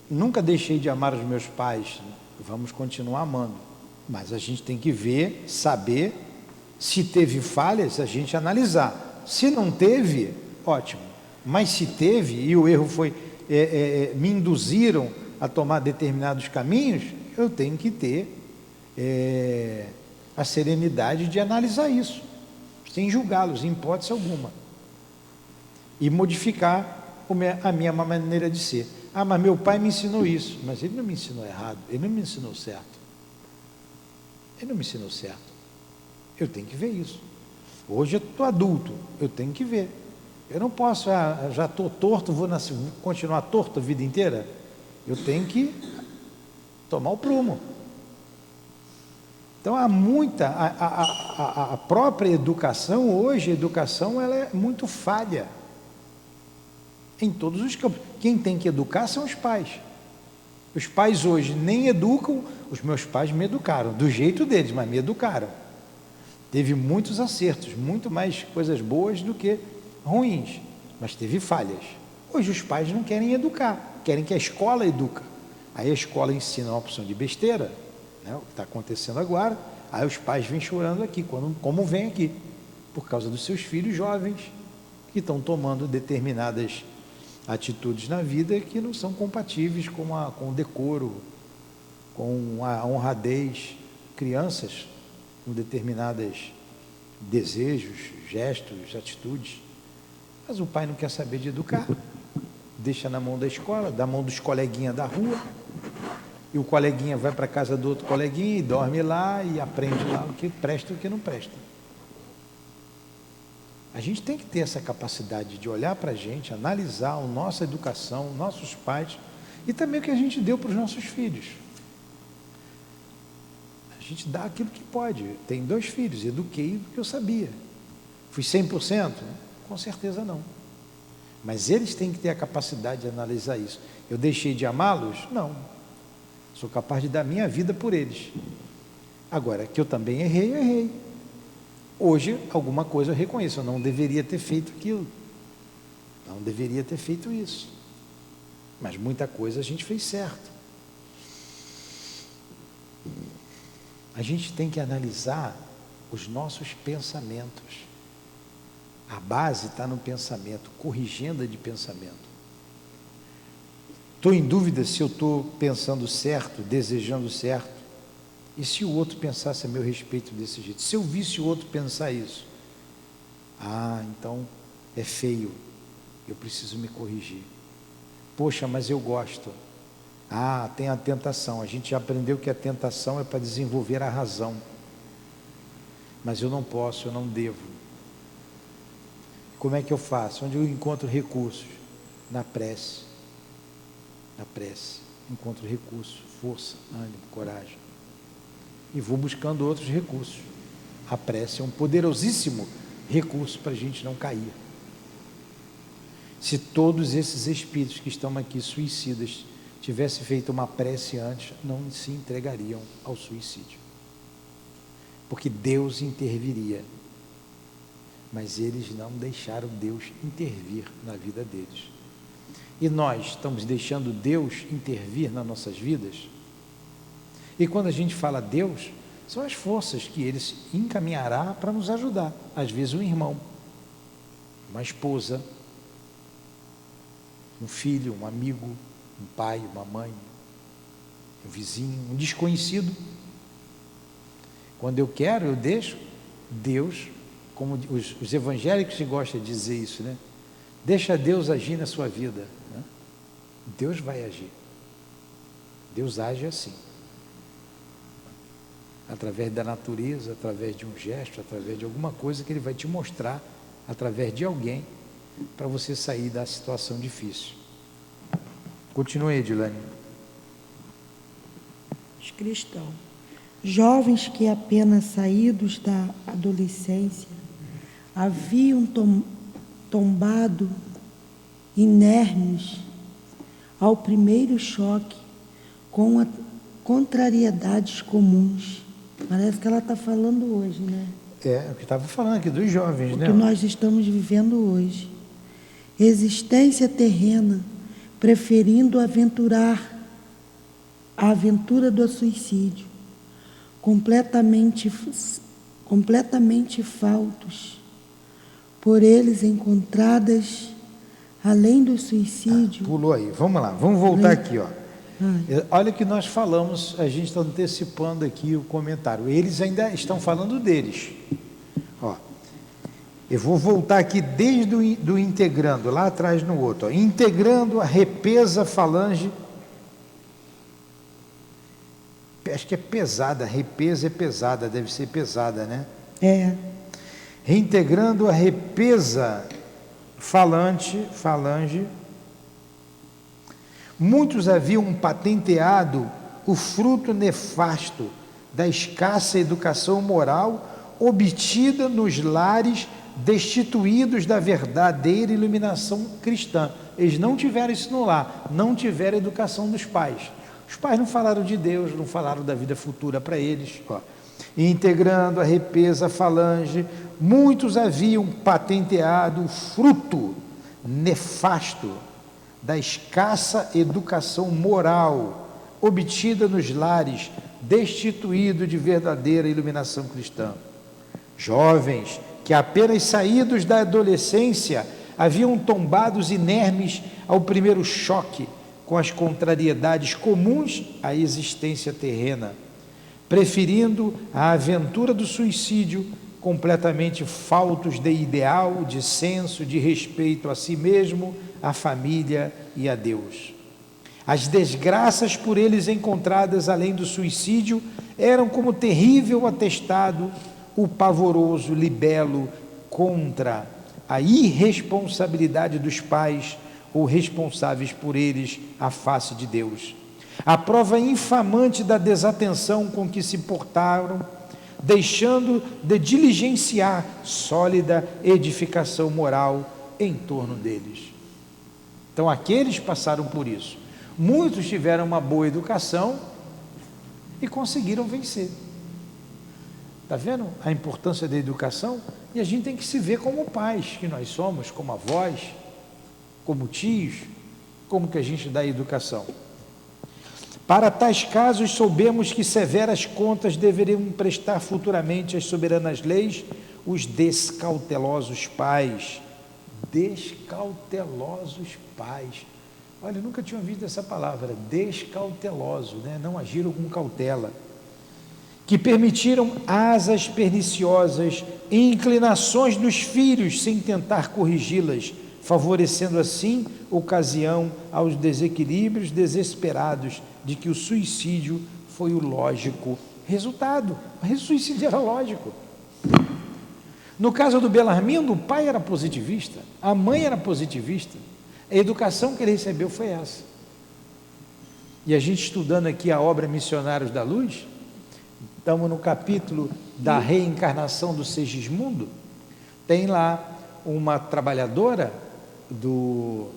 Nunca deixei de amar os meus pais, vamos continuar amando. Mas a gente tem que ver, saber, se teve falhas, a gente analisar. Se não teve, ótimo. Mas se teve, e o erro foi, me induziram a tomar determinados caminhos, eu tenho que ter a serenidade de analisar isso, sem julgá-los, em hipótese alguma. E modificar a minha maneira de ser. Ah, mas meu pai me ensinou isso. Mas ele não me ensinou errado, ele não me ensinou certo. Ele não me ensinou certo. Eu tenho que ver isso. Hoje eu estou adulto, eu tenho que ver. Eu não posso, já estou torto, vou continuar torto a vida inteira. Eu tenho que tomar o prumo. Então há muita, a própria educação hoje, a educação ela é muito falha. Em todos os campos. Quem tem que educar são os pais. Os pais hoje nem educam, os meus pais me educaram, do jeito deles, mas me educaram. Teve muitos acertos, muito mais coisas boas do que ruins, mas teve falhas. Hoje os pais não querem educar, querem que a escola educa. Aí a escola ensina uma opção de besteira, né, o que está acontecendo agora, aí os pais vêm chorando aqui, como vem aqui, por causa dos seus filhos jovens, que estão tomando determinadas atitudes na vida que não são compatíveis com o decoro, com a honradez. Crianças com determinados desejos, gestos, atitudes, mas o pai não quer saber de educar, deixa na mão da escola, da mão dos coleguinhas da rua, e o coleguinha vai para a casa do outro coleguinha e dorme lá e aprende lá o que presta e o que não presta. A gente tem que ter essa capacidade de olhar para a gente, analisar a nossa educação, nossos pais, e também o que a gente deu para os nossos filhos. A gente dá aquilo que pode. Tenho 2 filhos, eduquei o que eu sabia. Fui 100%? Com certeza não. Mas eles têm que ter a capacidade de analisar isso. Eu deixei de amá-los? Não. Sou capaz de dar minha vida por eles. Agora, que eu também errei, eu errei. Hoje, alguma coisa eu reconheço, eu não deveria ter feito aquilo, não deveria ter feito isso, mas muita coisa a gente fez certo. A gente tem que analisar os nossos pensamentos, a base está no pensamento, corrigenda de pensamento. Estou em dúvida se eu estou pensando certo, desejando certo. E se o outro pensasse a meu respeito desse jeito? Se eu visse o outro pensar isso? Então é feio, eu preciso me corrigir. Poxa, mas eu gosto. Tem a tentação. A gente já aprendeu que a tentação é para desenvolver a razão. Mas eu não posso, eu não devo. Como é que eu faço? Onde eu encontro recursos? Na prece. Na prece. Encontro recursos, força, ânimo, coragem. E vou buscando outros recursos. A prece é um poderosíssimo recurso para a gente não cair. Se todos esses espíritos que estão aqui suicidas tivessem feito uma prece antes, não se entregariam ao suicídio. Porque Deus interviria. Mas eles não deixaram Deus intervir na vida deles. E nós estamos deixando Deus intervir nas nossas vidas? E quando a gente fala Deus, são as forças que Ele encaminhará para nos ajudar. Às vezes um irmão, uma esposa, um filho, um amigo, um pai, uma mãe, um vizinho, um desconhecido. Quando eu quero, eu deixo Deus, como os evangélicos gostam de dizer isso, né? Deixa Deus agir na sua vida, né? Deus vai agir. Deus age assim. Através da natureza, através de um gesto, através de alguma coisa que Ele vai te mostrar, através de alguém, para você sair da situação difícil. Continue, Edilane. Os cristãos, jovens que apenas saídos da adolescência, haviam tombado inermes ao primeiro choque com contrariedades comuns. Parece que ela está falando hoje, né? É, o que estava falando aqui dos jovens, né? O que nós estamos vivendo hoje. Existência terrena, preferindo aventurar a aventura do suicídio, completamente faltos, por eles encontradas além do suicídio. Pulou aí, vamos lá, vamos voltar aqui, ó. Olha o que nós falamos, a gente está antecipando aqui o comentário. Eles ainda estão falando deles. Ó, eu vou voltar aqui desde do integrando, lá atrás no outro. Ó. Integrando a repesa falange. Acho que é pesada, repesa é pesada, deve ser pesada, né? É. Reintegrando a repesa falange. Muitos haviam patenteado o fruto nefasto da escassa educação moral obtida nos lares destituídos da verdadeira iluminação cristã. Eles não tiveram isso no lar, não tiveram a educação dos pais. Os pais não falaram de Deus, não falaram da vida futura para eles. Ó. Integrando a repesa falange, muitos haviam patenteado o fruto nefasto da escassa educação moral obtida nos lares destituídos de verdadeira iluminação cristã. Jovens que apenas saídos da adolescência haviam tombados inermes ao primeiro choque com as contrariedades comuns à existência terrena, preferindo a aventura do suicídio, completamente faltos de ideal, de senso, de respeito a si mesmo, à família e a Deus. As desgraças por eles encontradas além do suicídio eram como terrível atestado o pavoroso libelo contra a irresponsabilidade dos pais ou responsáveis por eles à face de Deus. A prova infamante da desatenção com que se portaram, deixando de diligenciar sólida edificação moral em torno deles. Então, aqueles passaram por isso. Muitos tiveram uma boa educação e conseguiram vencer. Está vendo a importância da educação? E a gente tem que se ver como pais que nós somos, como avós, como tios, como que a gente dá educação. Para tais casos, soubemos que severas contas deveriam prestar futuramente às soberanas leis os descautelosos pais. Descautelosos pais. Olha, eu nunca tinha ouvido essa palavra, descauteloso, né? Não agiram com cautela. Que permitiram asas perniciosas e inclinações dos filhos sem tentar corrigi-las, favorecendo assim ocasião aos desequilíbrios desesperados de que o suicídio foi o lógico resultado. O suicídio era lógico. No caso do Belarmindo, o pai era positivista, a mãe era positivista, a educação que ele recebeu foi essa. E a gente estudando aqui a obra Missionários da Luz, estamos no capítulo da reencarnação do Segismundo, tem lá uma trabalhadora do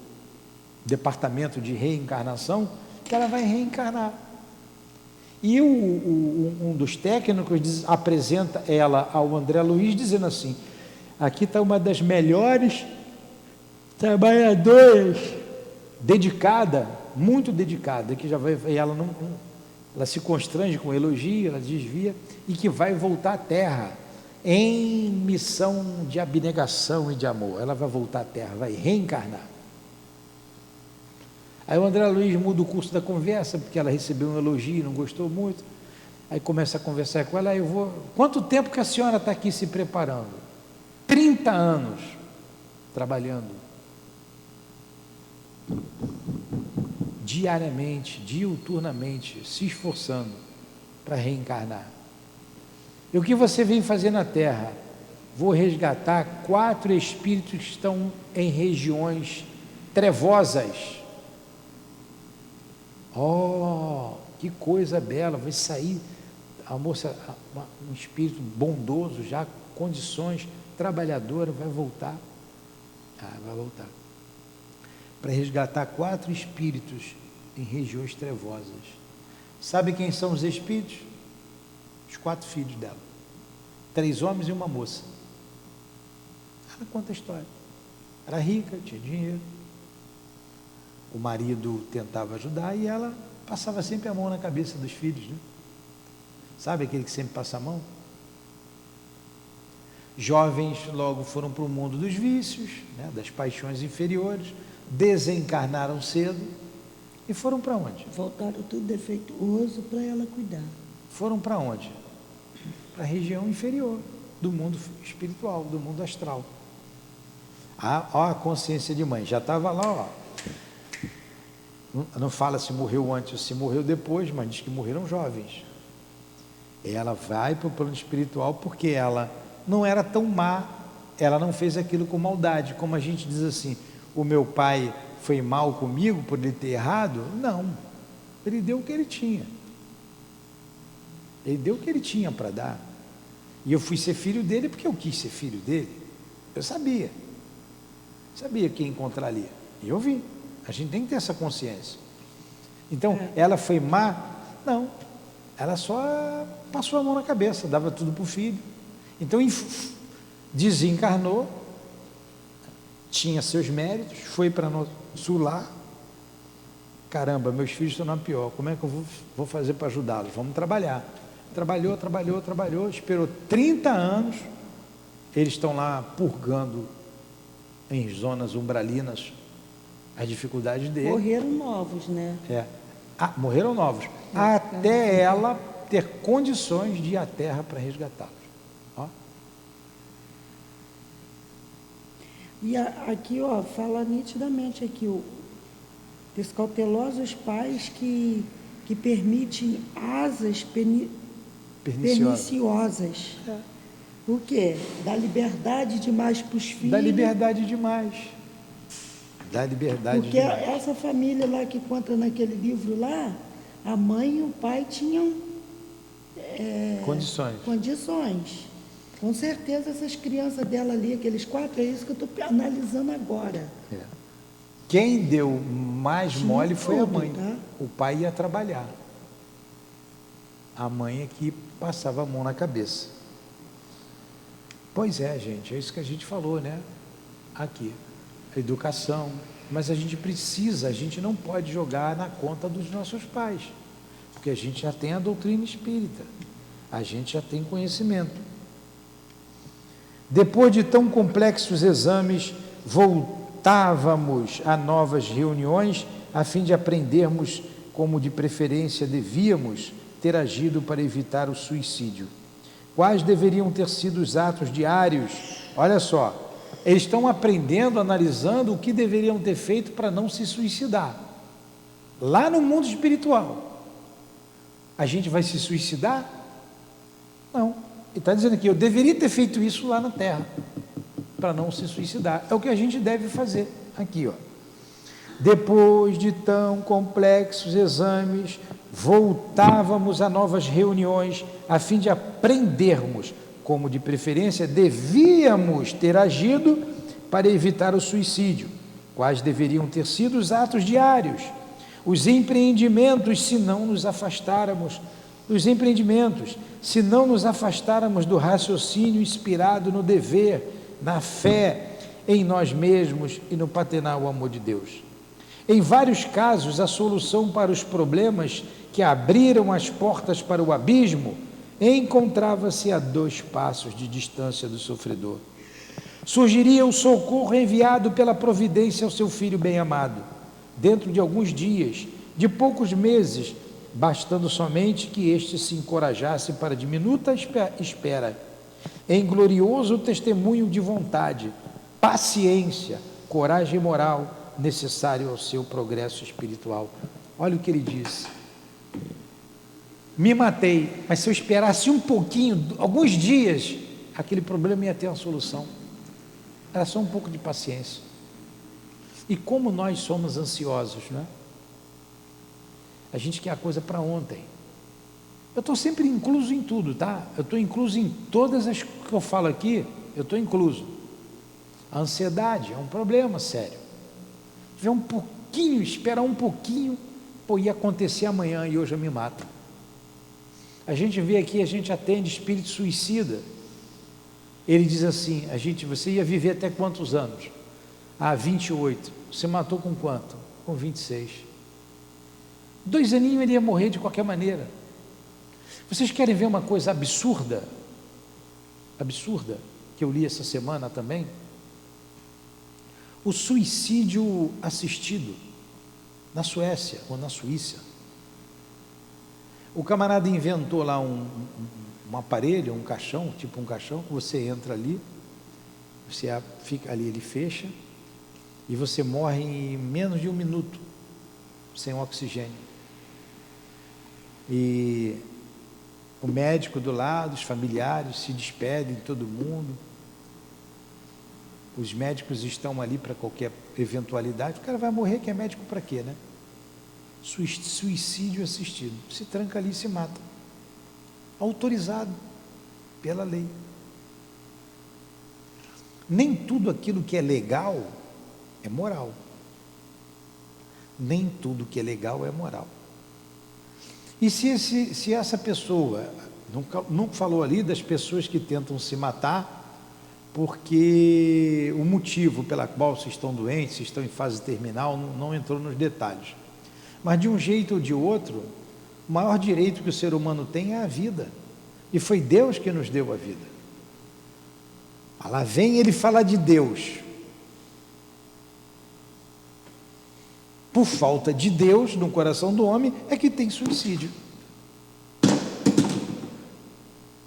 departamento de reencarnação, que ela vai reencarnar. E um dos técnicos apresenta ela ao André Luiz, dizendo assim: aqui está uma das melhores trabalhadoras, dedicada, muito dedicada, que já vai, ela se constrange com elogio, ela desvia, e que vai voltar à Terra em missão de abnegação e de amor. Ela vai voltar à Terra, vai reencarnar. Aí o André Luiz muda o curso da conversa, porque ela recebeu um elogio e não gostou muito. Aí começa a conversar com ela. Quanto tempo que a senhora está aqui se preparando? 30 anos trabalhando. Diariamente, diuturnamente, se esforçando para reencarnar. E o que você vem fazer na Terra? Vou resgatar 4 espíritos que estão em regiões trevosas. Oh, que coisa bela, vai sair a moça, um espírito bondoso, já condições, trabalhadora, vai voltar. Vai voltar. para resgatar 4 espíritos em regiões trevosas. Sabe quem são os espíritos? Os 4 filhos dela, 3 homens e uma moça. Ela conta a história. Era rica, tinha dinheiro, o marido tentava ajudar e ela passava sempre a mão na cabeça dos filhos, né? Sabe aquele que sempre passa a mão? Jovens logo foram para o mundo dos vícios, né, das paixões inferiores, desencarnaram cedo e foram para onde? Voltaram tudo defeituoso para ela cuidar. Foram para onde? Para a região inferior do mundo espiritual, do mundo astral. Ó, a consciência de mãe, já estava lá, ó. Não fala se morreu antes ou se morreu depois, mas diz que morreram jovens. Ela vai para o plano espiritual porque ela não era tão má, ela não fez aquilo com maldade, como a gente diz assim, o meu pai foi mal comigo por ele ter errado. Não, ele deu o que ele tinha. Ele deu o que ele tinha para dar. E eu fui ser filho dele porque eu quis ser filho dele. Eu sabia que ia encontrar ali. E eu vi. A gente tem que ter essa consciência. Então, ela foi má? Não. Ela só passou a mão na cabeça, dava tudo para o filho. Então, desencarnou, tinha seus méritos, foi para nosso lar. Caramba, meus filhos estão na pior, como é que eu vou fazer para ajudá-los? Vamos trabalhar. Trabalhou, esperou 30 anos, eles estão lá purgando em zonas umbralinas as dificuldades dele. Morreram novos, né? Morreram novos, até ela ter condições de ir à Terra para resgatá-los. Ó. E aqui, ó, fala nitidamente aqui, os cautelosos pais que permitem asas perniciosas. O quê? Dá liberdade demais para os filhos. Dá liberdade demais. Porque essa família lá que conta naquele livro lá, a mãe e o pai tinham condições. Com certeza essas crianças dela ali, aqueles 4, é isso que eu estou analisando agora. Quem deu mais mole foi a mãe. Tá? O pai ia trabalhar. A mãe é que passava a mão na cabeça. Pois é, gente, é isso que a gente falou, né? Aqui, a educação, mas a gente não pode jogar na conta dos nossos pais, porque a gente já tem a doutrina espírita, a gente já tem conhecimento. Depois de tão complexos exames, voltávamos a novas reuniões, a fim de aprendermos como de preferência devíamos ter agido para evitar o suicídio. Quais deveriam ter sido os atos diários? Olha só, eles estão aprendendo, analisando o que deveriam ter feito para não se suicidar. Lá no mundo espiritual, a gente vai se suicidar? Não. Ele está dizendo aqui, eu deveria ter feito isso lá na Terra, para não se suicidar. É o que a gente deve fazer aqui, ó. Depois de tão complexos exames, voltávamos a novas reuniões, a fim de aprendermos como de preferência devíamos ter agido para evitar o suicídio. Quais deveriam ter sido os atos diários, os empreendimentos, se não nos afastáramos do raciocínio inspirado no dever, na fé, em nós mesmos e no paternal amor de Deus. Em vários casos, a solução para os problemas que abriram as portas para o abismo encontrava-se a 2 passos de distância do sofredor. Surgiria o socorro enviado pela providência ao seu filho bem-amado, dentro de alguns dias, de poucos meses, bastando somente que este se encorajasse para diminuta espera, em glorioso testemunho de vontade, paciência, coragem moral, necessário ao seu progresso espiritual. Olha o que ele disse: me matei, mas se eu esperasse um pouquinho, alguns dias, aquele problema ia ter uma solução. Era só um pouco de paciência. E como nós somos ansiosos, não é? A gente quer a coisa para ontem. Eu estou sempre incluso em tudo, tá? Eu estou incluso em todas as que eu falo aqui, eu estou incluso. A ansiedade é um problema sério. tiver um pouquinho, esperar um pouquinho, pô, ia acontecer amanhã e hoje eu me mato. A gente vê aqui, a gente atende espírito suicida. Ele diz assim, você ia viver até quantos anos? 28. Você matou com quanto? Com 26. 2 aninhos ele ia morrer de qualquer maneira. Vocês querem ver uma coisa absurda? Absurda, que eu li essa semana também? O suicídio assistido na Suécia ou na Suíça. O camarada inventou lá um aparelho, um caixão, tipo um caixão, que você entra ali, você fica ali, ele fecha, e você morre em menos de 1 minuto, sem oxigênio. E o médico do lado, os familiares se despedem de todo mundo, os médicos estão ali para qualquer eventualidade. O cara vai morrer, que é médico para quê, né? Suicídio assistido, se tranca ali e se mata, autorizado pela lei. Nem tudo aquilo que é legal é moral, nem tudo que é legal é moral. E se essa pessoa, nunca falou ali das pessoas que tentam se matar porque o motivo pela qual se estão doentes, se estão em fase terminal, não entrou nos detalhes. Mas de um jeito ou de outro, o maior direito que o ser humano tem é a vida. E foi Deus que nos deu a vida. Lá vem ele falar de Deus. Por falta de Deus no coração do homem é que tem suicídio.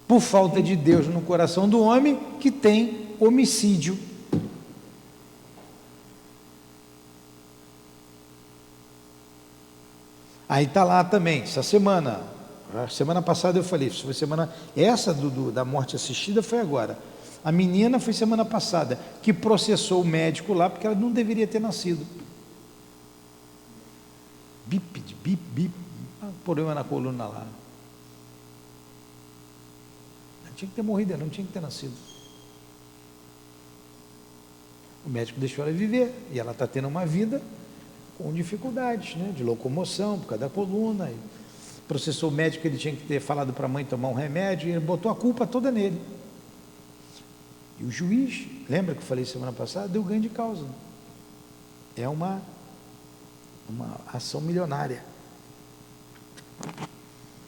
Por falta de Deus no coração do homem que tem homicídio. Aí está lá também, essa semana, a semana passada eu falei, foi essa da morte assistida foi agora. A menina foi semana passada, que processou o médico lá, porque ela não deveria ter nascido. Bip, problema na coluna lá. Ela tinha que ter morrido, ela não tinha que ter nascido. O médico deixou ela viver, e ela está tendo uma vida com dificuldades, né, de locomoção, por causa da coluna. E processou o médico, ele tinha que ter falado para a mãe tomar um remédio, e ele botou a culpa toda nele. E o juiz, lembra que eu falei semana passada, deu ganho de causa. É uma ação milionária.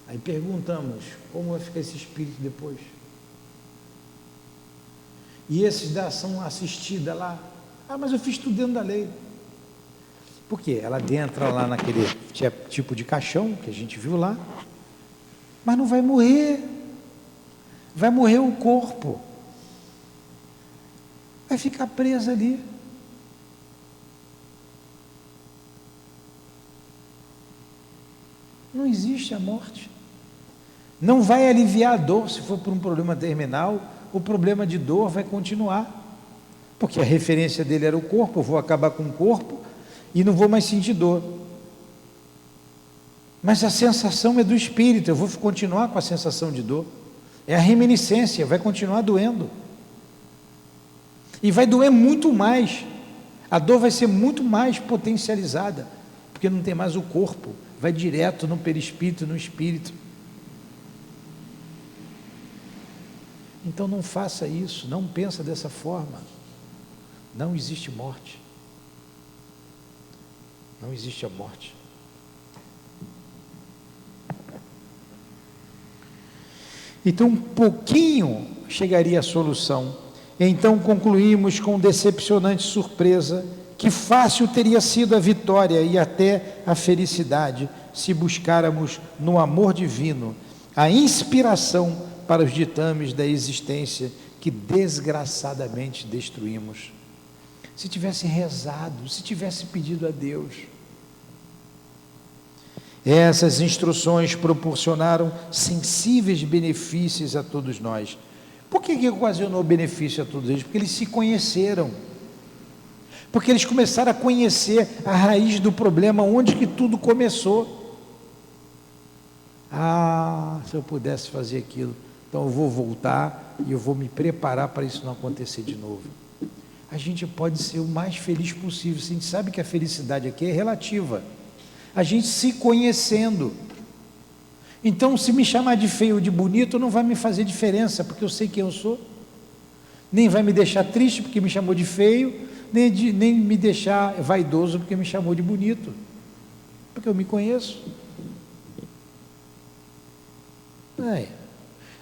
Aí perguntamos, como vai ficar esse espírito depois? E esses da ação assistida lá, mas eu fiz tudo dentro da lei. Por quê? Ela entra lá naquele tipo de caixão que a gente viu lá, mas não vai morrer. Vai morrer o corpo. Vai ficar presa ali. Não existe a morte. Não vai aliviar a dor se for por um problema terminal. O problema de dor vai continuar. Porque a referência dele era o corpo, eu vou acabar com o corpo e não vou mais sentir dor. Mas a sensação é do espírito, eu vou continuar com a sensação de dor. É a reminiscência, vai continuar doendo. E vai doer muito mais. A dor vai ser muito mais potencializada, porque não tem mais o corpo, vai direto no perispírito, no espírito. Então não faça isso, não pensa dessa forma. Não existe morte. Não existe a morte. Então um pouquinho chegaria a solução. Então concluímos com decepcionante surpresa que fácil teria sido a vitória e até a felicidade se buscáramos no amor divino a inspiração para os ditames da existência que desgraçadamente destruímos. Se tivesse rezado, se tivesse pedido a Deus. Essas instruções proporcionaram sensíveis benefícios a todos nós. Por que ocasionou benefício a todos eles? Porque eles se conheceram. Porque eles começaram a conhecer a raiz do problema, onde que tudo começou. Se eu pudesse fazer aquilo, então eu vou voltar e eu vou me preparar para isso não acontecer de novo. a gente pode ser o mais feliz possível. A gente sabe que a felicidade aqui é relativa. A gente se conhecendo. Então, se me chamar de feio ou de bonito, não vai me fazer diferença, porque eu sei quem eu sou. Nem vai me deixar triste porque me chamou de feio, nem me deixar vaidoso porque me chamou de bonito, porque eu me conheço.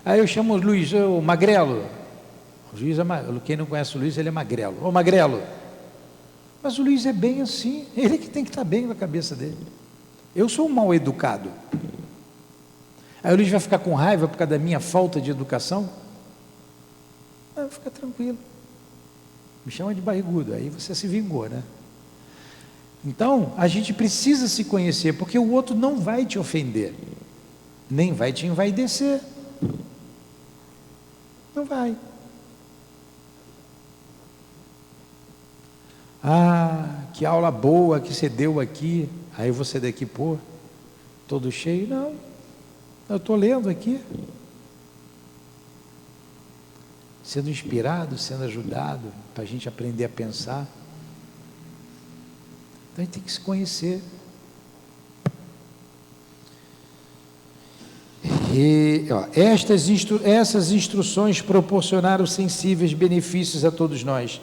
Aí eu chamo o Luiz, o Magrelo. O Luiz quem não conhece o Luiz, ele é Magrelo. Ô Magrelo. Mas o Luiz é bem assim, ele que tem que estar bem na cabeça dele. Eu sou um mal educado. Aí o Luiz vai ficar com raiva por causa da minha falta de educação? Não, fica tranquilo. Me chama de barrigudo, aí você se vingou, né? Então, a gente precisa se conhecer, porque o outro não vai te ofender, nem vai te envaidecer. Não vai. Ah, que aula boa que você deu aqui. Aí você daqui, pô, todo cheio. Não, eu estou lendo aqui, sendo inspirado, sendo ajudado, para a gente aprender a pensar. Então a gente tem que se conhecer. E, essas instruções proporcionaram sensíveis benefícios a todos nós.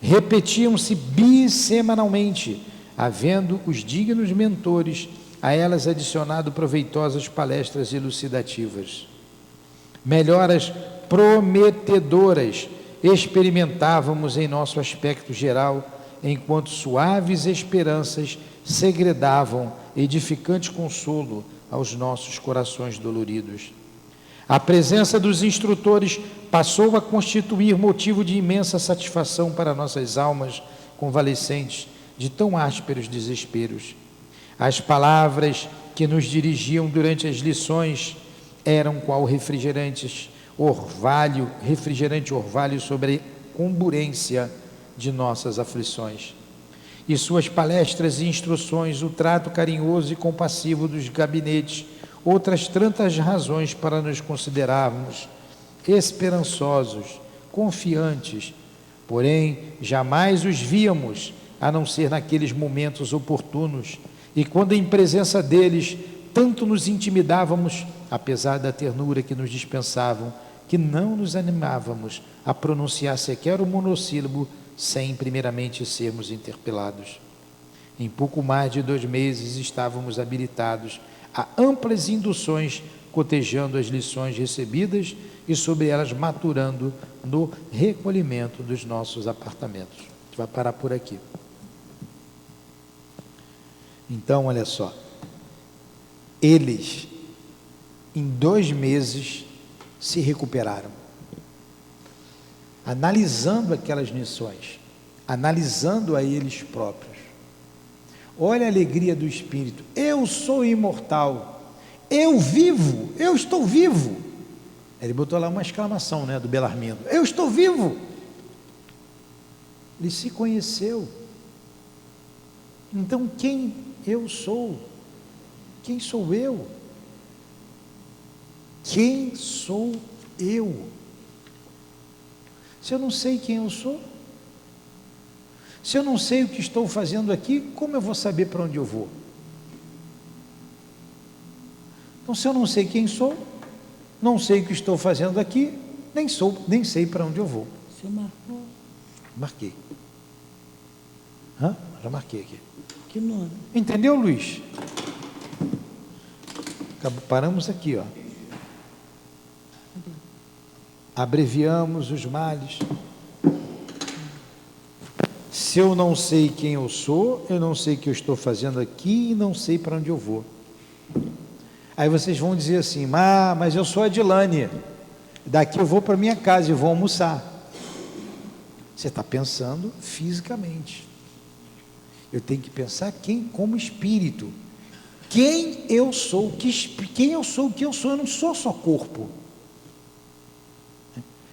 Repetiam-se bissemanalmente, havendo os dignos mentores a elas adicionado proveitosas palestras elucidativas. Melhoras prometedoras experimentávamos em nosso aspecto geral, enquanto suaves esperanças segredavam edificante consolo aos nossos corações doloridos. A presença dos instrutores passou a constituir motivo de imensa satisfação para nossas almas convalescentes de tão ásperos desesperos. As palavras que nos dirigiam durante as lições eram qual refrigerante orvalho sobre a comburência de nossas aflições. E suas palestras e instruções, o trato carinhoso e compassivo dos gabinetes, outras tantas razões para nos considerarmos esperançosos, confiantes, porém jamais os víamos, a não ser naqueles momentos oportunos, e quando em presença deles tanto nos intimidávamos, apesar da ternura que nos dispensavam, que não nos animávamos a pronunciar sequer o monossílabo sem primeiramente sermos interpelados. Em pouco mais de 2 meses estávamos habilitados a amplas induções, cotejando as lições recebidas e sobre elas maturando no recolhimento dos nossos apartamentos. A gente vai parar por aqui. Então, olha só, eles em 2 meses se recuperaram, analisando aquelas lições, analisando a eles próprios. Olha a alegria do Espírito. Eu sou imortal, eu vivo, eu estou vivo. Ele botou lá uma exclamação, né, do Belarmino, eu estou vivo. Ele se conheceu. Então quem eu sou? Quem sou eu? Quem sou eu? Se eu não sei quem eu sou, se eu não sei o que estou fazendo aqui, como eu vou saber para onde eu vou? Então, se eu não sei quem sou, não sei o que estou fazendo aqui, nem sei para onde eu vou. Você marcou? Marquei. Já marquei aqui. Que nome? Entendeu, Luiz? Paramos aqui, ó. Abreviamos os males. Se eu não sei quem eu sou, eu não sei o que eu estou fazendo aqui e não sei para onde eu vou. Aí vocês vão dizer assim, mas eu sou a Dilane, daqui eu vou para minha casa e vou almoçar. Você está pensando fisicamente. Eu tenho que pensar como espírito. Quem eu sou, quem eu sou, o que eu sou, eu não sou só corpo.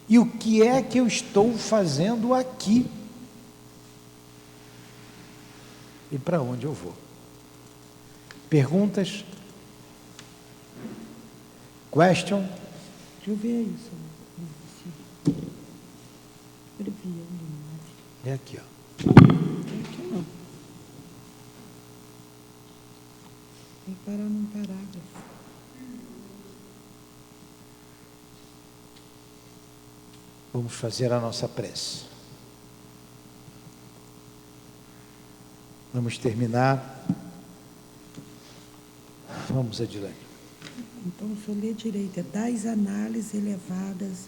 E o que é que eu estou fazendo aqui? E para onde eu vou? Perguntas? Question? Deixa eu ver isso. Abreviando. É aqui, ó. Aqui não. Tem que parar num parágrafo. Vamos fazer a nossa prece. Vamos terminar. Vamos, Adilane. Então, se eu ler direito, é das análises elevadas.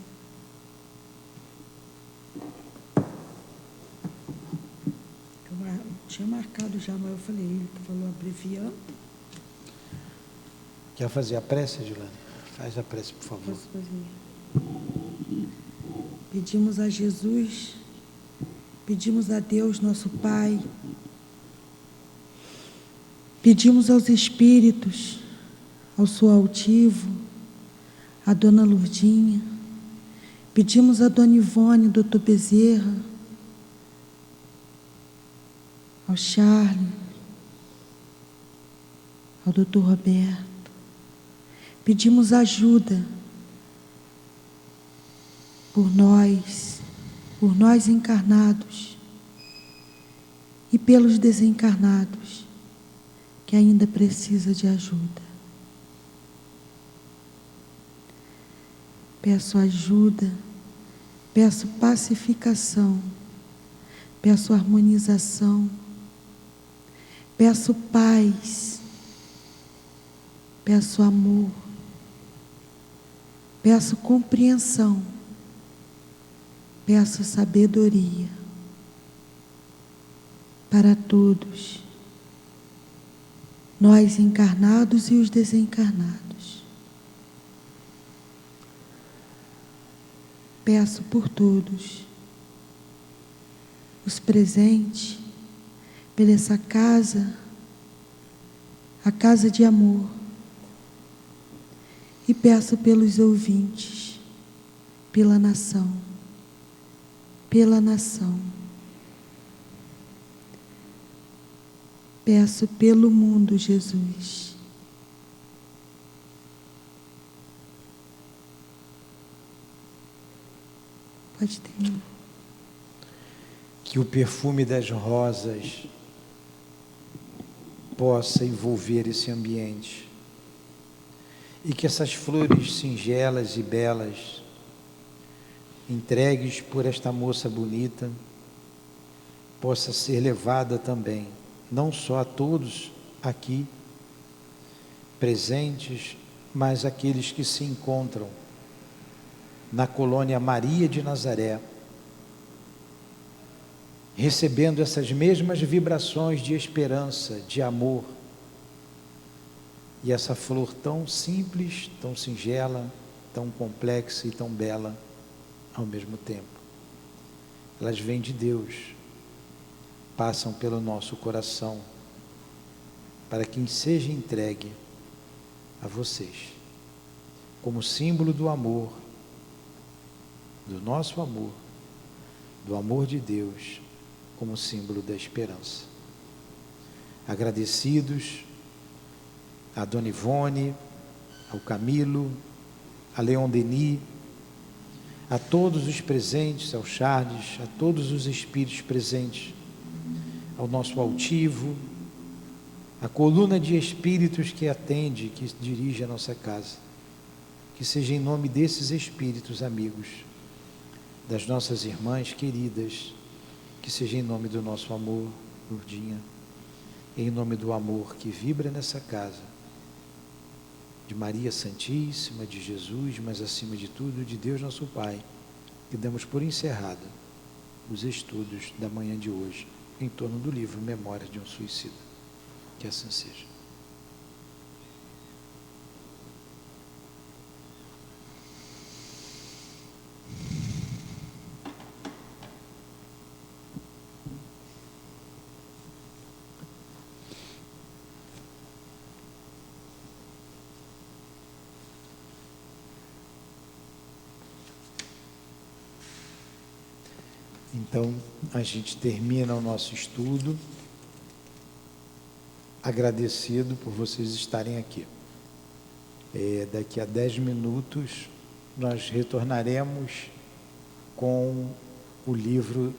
Eu tinha marcado já, mas eu falei, ele falou abreviando. Quer fazer a prece, Adilane? Faz a prece, por favor. Posso fazer? Pedimos a Jesus, pedimos a Deus, nosso Pai, pedimos aos Espíritos, ao Sou Altivo, a Dona Lourdinha, pedimos a Dona Ivone, Doutor Bezerra, ao Charles, ao Doutor Roberto, pedimos ajuda por nós encarnados e pelos desencarnados que ainda precisa de ajuda. Peço ajuda, peço pacificação, peço harmonização, peço paz, peço amor, peço compreensão, peço sabedoria para todos, nós encarnados e os desencarnados. Peço por todos, os presentes, pela essa casa, a casa de amor, e peço pelos ouvintes, pela nação, peço pelo mundo, Jesus. Pode terminar. Que o perfume das rosas possa envolver esse ambiente e que essas flores singelas e belas entregues por esta moça bonita possa ser levada também, não só a todos aqui presentes, mas aqueles que se encontram na colônia Maria de Nazaré, recebendo essas mesmas vibrações de esperança, de amor, e essa flor tão simples, tão singela, tão complexa e tão bela ao mesmo tempo. Elas vêm de Deus, passam pelo nosso coração, para que seja entregue a vocês, como símbolo do amor, do nosso amor, do amor de Deus, como símbolo da esperança. Agradecidos a Dona Ivone, ao Camilo, a Leon Denis, a todos os presentes, ao Charles, a todos os espíritos presentes, ao nosso altivo, a coluna de espíritos que atende, que dirige a nossa casa. Que seja em nome desses espíritos amigos, das nossas irmãs queridas, que seja em nome do nosso amor, Lourdinha, em nome do amor que vibra nessa casa, de Maria Santíssima, de Jesus, mas acima de tudo, de Deus nosso Pai, que damos por encerrado os estudos da manhã de hoje, em torno do livro Memórias de um Suicida. Que assim seja. Então, a gente termina o nosso estudo, agradecido por vocês estarem aqui. Daqui a 10 minutos, nós retornaremos com o livro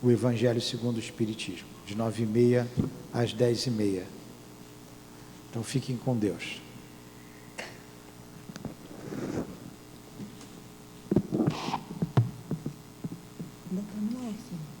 o Evangelho segundo o Espiritismo, de 9h30 às 10h30. Então fiquem com Deus. Ainda está no ar, senhor.